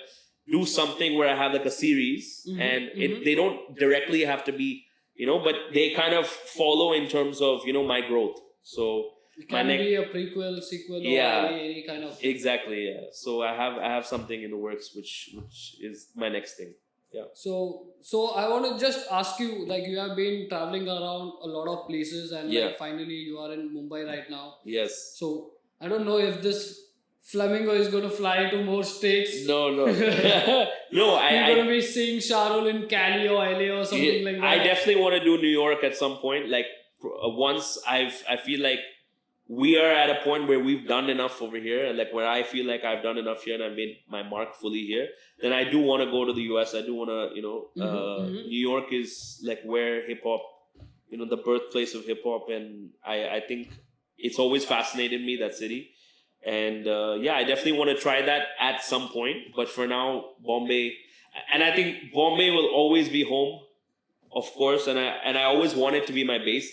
do something where I have like a series, and they don't directly have to be, but they kind of follow in terms of, my growth. So it can be a prequel, sequel, or any kind of... Exactly, yeah. So I have something in the works, which is my next thing. Yeah. So I want to just ask you, like, you have been traveling around a lot of places, and like finally you are in Mumbai right now. Yes. So I don't know if this flamingo is going to fly to more states. No. No, You're going to be seeing Shah Rule in Cali or LA or something like that. I definitely want to do New York at some point. Like, once I feel like we are at a point where we've done enough over here, and like where I feel like I've done enough here and I've made my mark fully here, then I do want to go to the US. I do want to, New York is like where hip hop, the birthplace of hip hop, and I think it's always fascinated me, that city. And I definitely want to try that at some point. But for now, Bombay, and I think Bombay will always be home, of course, and I always want it to be my base.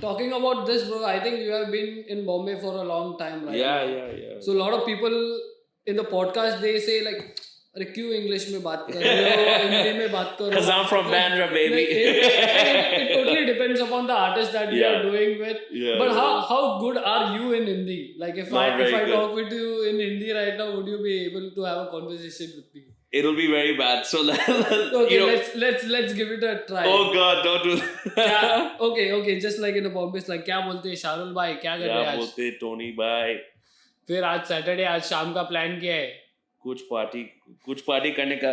Talking about this, bro, I think you have been in Bombay for a long time, right? Yeah. So a lot of people in the podcast, they say like, "अरे क्यों English में बात कर रहे हो, हिंदी में बात करो?" Because I'm from Bandra, baby. It totally depends upon the artist that you are doing with. Yeah, but how good are you in Hindi? Like if I talk with you in Hindi right now, would you be able to have a conversation with me? It'll be very bad. So okay, let's give it a try. Oh God, don't do that. Okay, just like in the Bombay, it's like क्या बोलते हैं Shah rule भाई, क्या कर रहे हैं आज? क्या बोलते हैं टोनी भाई? फिर आज सैटरडे, आज शाम का प्लान क्या है? कुछ पार्टी करने का.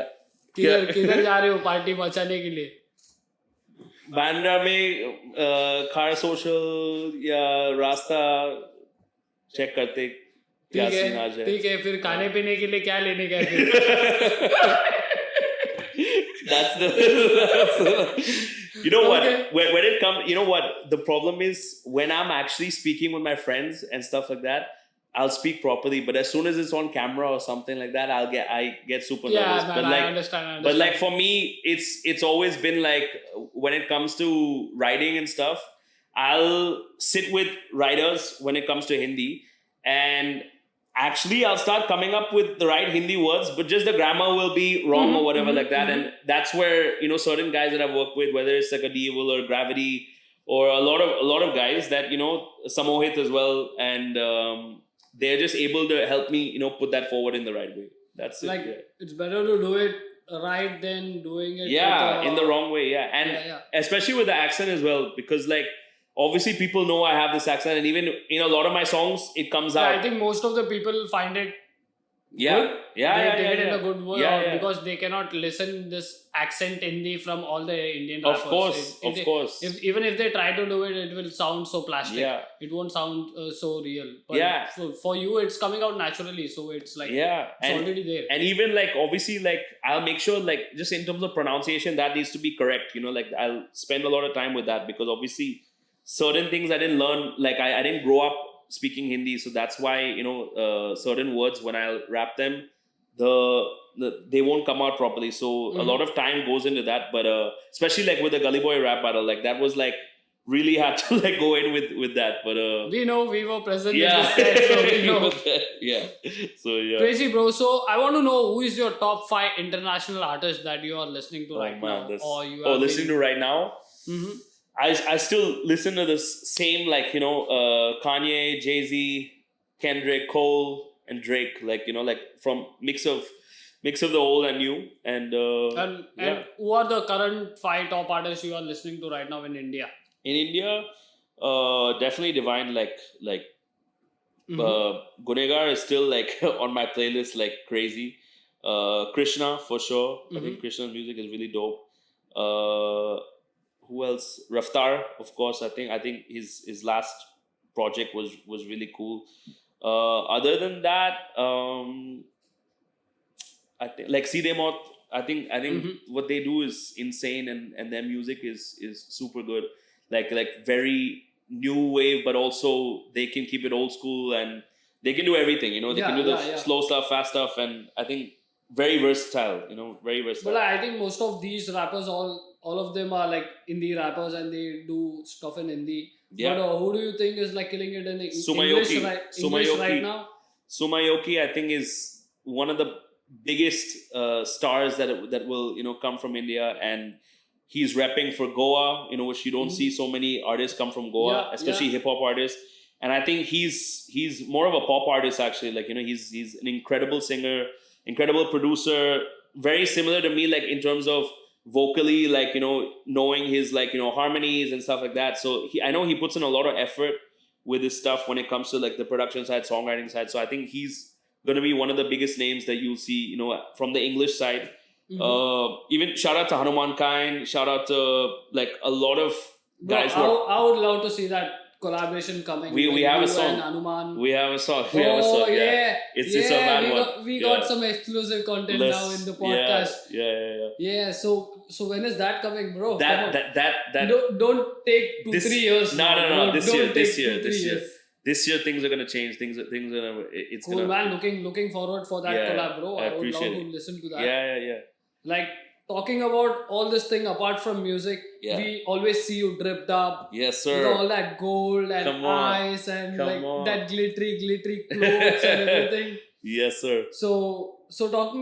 किधर जा रहे हो पार्टी मचाने के लिए? बांद्रा में कार सोशल या रास्ता चेक करते. ठीक है, फिर खाने पीने के लिए क्या लेने गए फिर? That's you know what? Okay. When it comes, you know what? The problem is when I'm actually speaking with my friends and stuff like that, I'll speak properly. But as soon as it's on camera or something like that, I get super nervous. Man, but I understand. But like for me, it's always been like when it comes to writing and stuff, I'll sit with writers when it comes to Hindi, and actually I'll start coming up with the right Hindi words, but just the grammar will be wrong or whatever like that. And that's where, certain guys that I've worked with, whether it's like a Devil or Gravity or a lot of guys that, Samohit as well, and they're just able to help me, put that forward in the right way. That's like, it. Yeah. It's better to do it right than doing it in the wrong way. Yeah. And especially with the accent as well, because like, obviously people know I have this accent, and even in a lot of my songs, it comes out. I think most of the people find it good. They take it in a good way, because they cannot listen this accent Hindi from all the Indian rappers. Of course. Even if they try to do it, it will sound so plastic. Yeah. It won't sound so real. But for you, it's coming out naturally. So it's like, it's already there. And even like, obviously, like, I'll make sure, like, just in terms of pronunciation, that needs to be correct. Like, I'll spend a lot of time with that, because obviously certain things I didn't learn, like, I didn't grow up speaking Hindi, so that's why certain words, when I rap them, they won't come out properly. So a lot of time goes into that. But especially like with the Gully Boy rap battle, like that was like really hard to like go in with that. But we know, we were present in the set, so we know. So crazy, bro. So I want to know, who is your top 5 international artists that you are listening to right now, or you are listening to right now? I still listen to the same, like, Kanye, Jay-Z, Kendrick, Cole, and Drake, like, like from mix of the old and new. And who are the current 5 top artists you are listening to right now in India? In India, definitely Divine, like Gunegar is still like on my playlist like crazy. Krishna for sure. I think Krishna's music is really dope. Who else? Raftar, of course. I think his last project was really cool. Other than that, I think like Sidemot. I think what they do is insane, and their music is super good. Like very new wave, but also they can keep it old school, and they can do everything. They can do the slow stuff, fast stuff, and I think very versatile, you know, very versatile. But I think most of these rappers, all of them are like indie rappers and they do stuff in Hindi. Yeah. But who do you think is like killing it in Sumayoki. English right now? Sumayoki, I think, is one of the biggest stars that will, you know, come from India, and he's repping for Goa, you know, which you don't see so many artists come from Goa, especially hip hop artists. And I think he's more of a pop artist actually. Like, you know, he's an incredible singer, incredible producer, very similar to me, like in terms of vocally, like, you know, knowing his, like, you know, harmonies and stuff like that. So I know he puts in a lot of effort with his stuff when it comes to like the production side, songwriting side. So I think he's going to be one of the biggest names that you'll see, you know, from the English side. Even shout out to Hanuman Kine, shout out to like a lot of guys. I would love to see that collaboration coming. We have a song. We have a song. Yeah. It's a bad one. We got some exclusive content now in the podcast. Yeah. So when is that coming, bro? That don't take 2-3 years. No. This year. This year things are gonna change. Things are gonna. It's cool, man. Looking forward for that collab, bro. I would love to listen to that. Yeah. Like, talking about all this thing apart from music, we always see you dripped up. Yes, sir. With all that gold and ice and that glittery clothes and everything. Yes, sir. So talk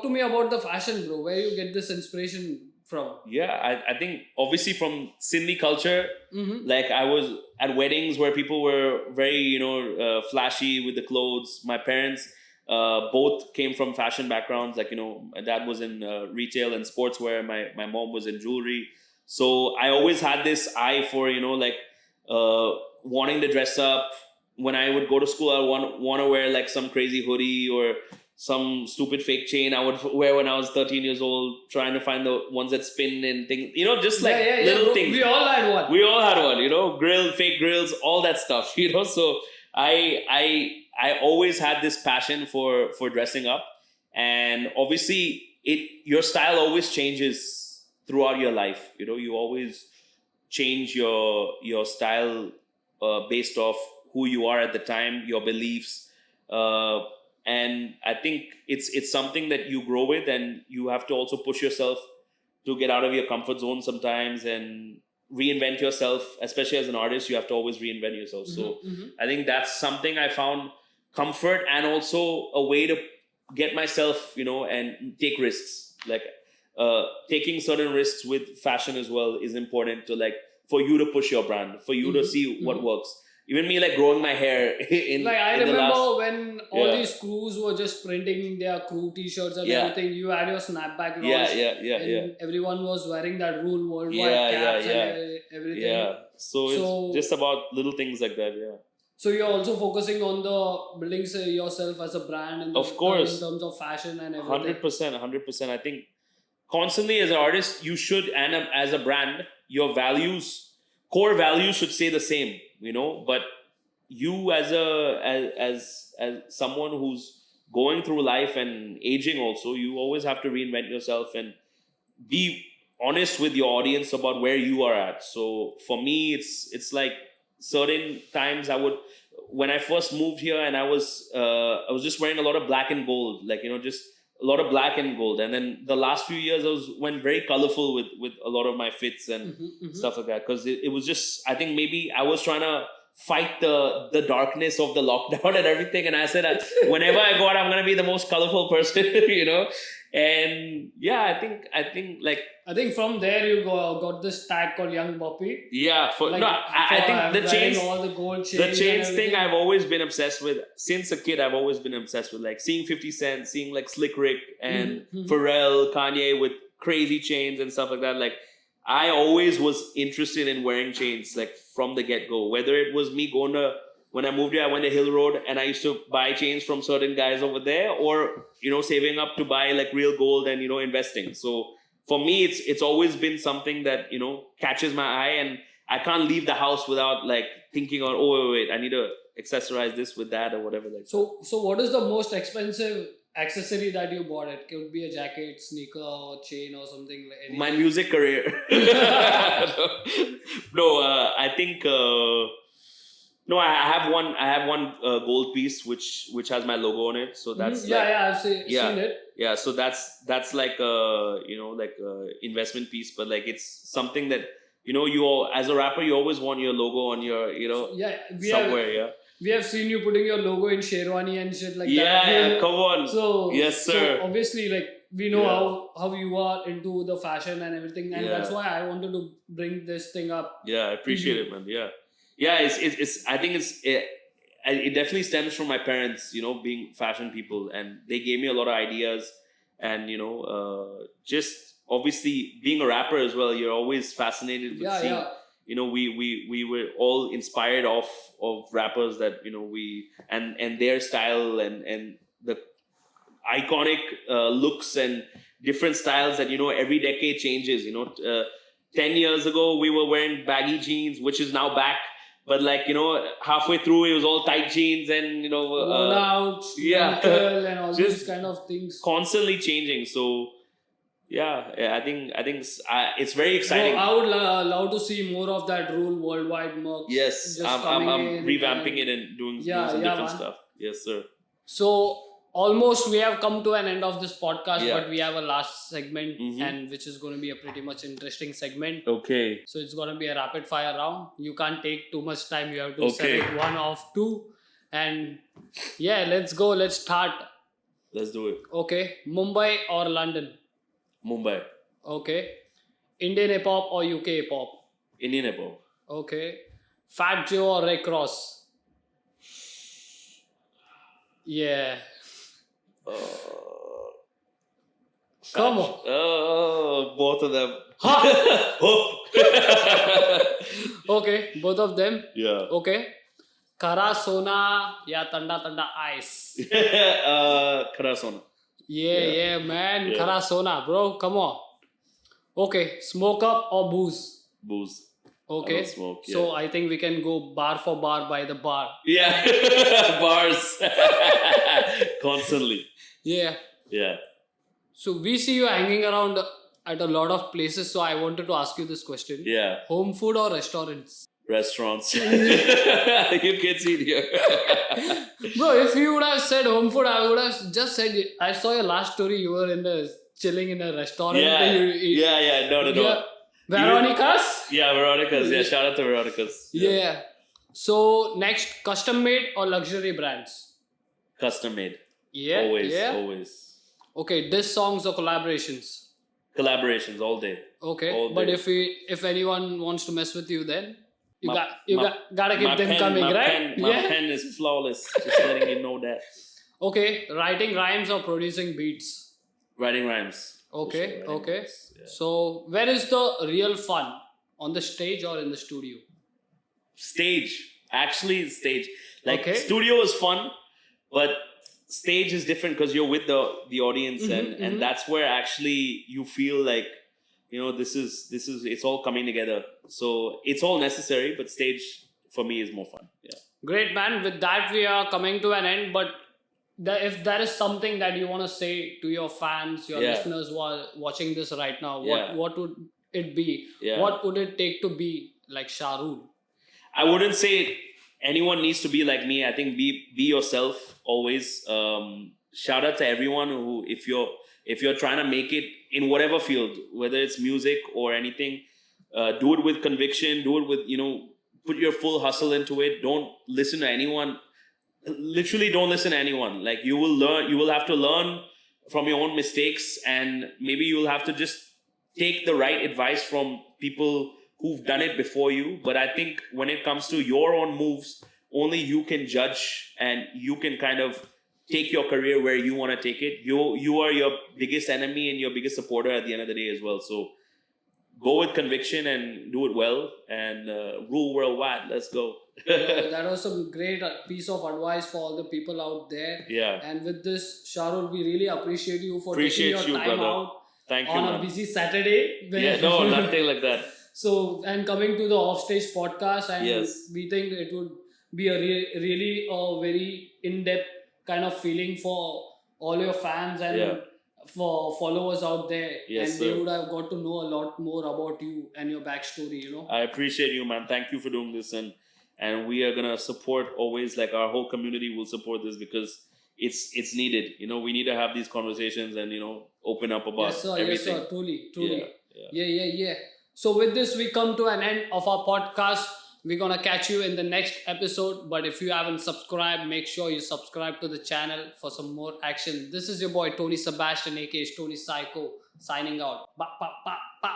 to me about the fashion, bro. Where you get this inspiration from? Yeah, I think obviously from Sindhi culture. Like, I was at weddings where people were very, you know, flashy with the clothes. My parents both came from fashion backgrounds. Like, you know, my dad was in retail and sportswear. My mom was in jewelry. So I always had this eye for, you know, like wanting to dress up. When I would go to school, I want to wear like some crazy hoodie or some stupid fake chain I would wear when I was 13 years old, trying to find the ones that spin and things, you know, just like little things. We all had one, you know, fake grills, all that stuff, you know. So I always had this passion for dressing up, and obviously your style always changes throughout your life. You know, you always change your style based off who you are at the time, your beliefs, and I think it's something that you grow with, and you have to also push yourself to get out of your comfort zone sometimes and reinvent yourself. Especially as an artist, you have to always reinvent yourself. So I think that's something I found comfort, and also a way to get myself, you know, and take risks. Like taking certain risks with fashion as well is important to, like, for you to push your brand, for you to see what works. Even me, like, growing my hair I remember when all these crews were just printing their crew t-shirts and everything. You had your snapback launch. And everyone was wearing that Rule worldwide caps and everything. Yeah. So it's just about little things like that. Yeah. So you're also focusing on the building yourself as a brand, and of course, in terms of fashion and everything. 100%. I think constantly as an artist, you should, and as a brand, your core values should stay the same, you know. But you as someone who's going through life and aging also, you always have to reinvent yourself and be honest with your audience about where you are at. So for me, it's like certain times when I first moved here, and I was just wearing a lot of black and gold, like, you know, just a lot of black and gold. And then the last few years went very colorful with a lot of my fits and stuff like that, because it was just, I think maybe I was trying to fight the darkness of the lockdown and everything, and I said whenever I go out, I'm gonna be the most colorful person, you know. And yeah, I think from there you got this tag called Young Bappi. Yeah, I think the chains, all the gold chains, the chains thing, I've always been obsessed with since a kid. I've always been obsessed with, like, seeing 50 Cent, seeing like Slick Rick and Pharrell, Kanye with crazy chains and stuff like that. Like, I always was interested in wearing chains, like, from the get-go. Whether it was me when I moved here, I went to Hill Road and I used to buy chains from certain guys over there, or, you know, saving up to buy like real gold and, you know, investing. So for me, it's always been something that, you know, catches my eye, and I can't leave the house without, like, thinking on, oh, wait, I need to accessorize this with that or whatever. Like, so what is the most expensive accessory that you bought? It could be a jacket, sneaker, or chain, or something like anything. My music career. No, I think No, I have one. I have one gold piece which has my logo on it. So that's I've seen it. Yeah, so that's like a like a investment piece, but like it's something that you all, as a rapper, you always want your logo on your somewhere. We have seen you putting your logo in Sherwani and shit like that. Yeah, come on. So yes, sir. So obviously, like we know how you are into the fashion and everything, and that's why I wanted to bring this thing up. Yeah, I appreciate it, man. Yeah. It's I think it definitely stems from my parents, being fashion people, and they gave me a lot of ideas, and just obviously being a rapper as well, you're always fascinated with seeing. We were all inspired of rappers that we and their style and the iconic looks and different styles that every decade changes. 10 years ago we were wearing baggy jeans, which is now back. But like halfway through it was all tight jeans and worn out, and all these kind of things. Constantly changing. So I think it's very exciting. I would love to see more of that Rule worldwide merch. Yes, I'm revamping it and doing some different stuff. Yes, sir. So almost we have come to an end of this podcast, but we have a last segment, and which is going to be a pretty much interesting segment. Okay. So it's going to be a rapid fire round. You can't take too much time. You have to select one of two. And let's go. Let's start. Let's do it. Okay. Mumbai or London? Mumbai. Okay. Indian hip hop or UK hip hop? Indian hip hop. Okay. Fat Joe or Rick Ross? Yeah. Come on. Both of them. Okay, both of them. Yeah. Okay. Khara Sona ya Tanda Tanda Ice? Khara Sona. Yeah, man. Yeah. Khara Sona, bro. Come on. Okay, smoke up or booze? Booze. Okay. I don't smoke, So I think we can go bar for bar by the bar. Yeah. Bars. Constantly. Yeah. Yeah. So we see you hanging around at a lot of places. So I wanted to ask you this question. Yeah. Home food or restaurants? Restaurants. You kids eat here. Bro, if you would have said home food, I would have just said, I saw your last story. You were chilling in a restaurant. Yeah. No. Veronica's? Veronica's. Yeah, shout out to Veronica's. Yeah. So next, custom made or luxury brands? Custom made. Yeah. Always. Okay, diss songs or collaborations? Collaborations all day. Okay, all day. But if anyone wants to mess with you, then gotta keep them coming, right? My pen is flawless. Just letting you know that. Okay, writing rhymes or producing beats? Writing rhymes. Okay. Yeah. So where is the real fun? On the stage or in the studio? Stage. Actually, stage. Like studio is fun, but stage is different because you're with the audience, and that's where actually you feel like this is it's all coming together. So it's all necessary, but stage for me is more fun. Yeah. Great, man. With that, we are coming to an end. But if there is something that you want to say to your fans, your listeners who are watching this right now, what would it be? Yeah. What would it take to be like Shah Rule? I wouldn't say anyone needs to be like me. I think be yourself always. Shout out to everyone who, if you're trying to make it in whatever field, whether it's music or anything, do it with conviction. Do it with put your full hustle into it. Don't listen to anyone. Literally, don't listen to anyone. Like you will have to learn from your own mistakes, and maybe you will have to just take the right advice from people who've done it before you. But I think when it comes to your own moves, only you can judge, and you can kind of take your career where you want to take it. You are your biggest enemy and your biggest supporter at the end of the day as well. So go with conviction and do it well, and rule worldwide. Let's go. That was some great piece of advice for all the people out there. Yeah. And with this, Shah Rule, we really appreciate you for taking your time brother. out. Thank you, on man. A busy Saturday. No, nothing like that. So, and coming to the Offstage podcast, and we think it would be a really very in-depth kind of feeling for all your fans and for followers out there. Yes, and they would have got to know a lot more about you and your backstory, I appreciate you, man. Thank you for doing this. And and we are gonna support always. Like our whole community will support this because it's needed. You know, we need to have these conversations and open up about Yes, sir. everything. Yes, sir. Truly. Yeah. So with this, we come to an end of our podcast. We're gonna catch you in the next episode. But if you haven't subscribed, make sure you subscribe to the channel for some more action. This is your boy Tony Sebastian, a.k.a. Tony Psycho, signing out. Ba, ba, ba, ba.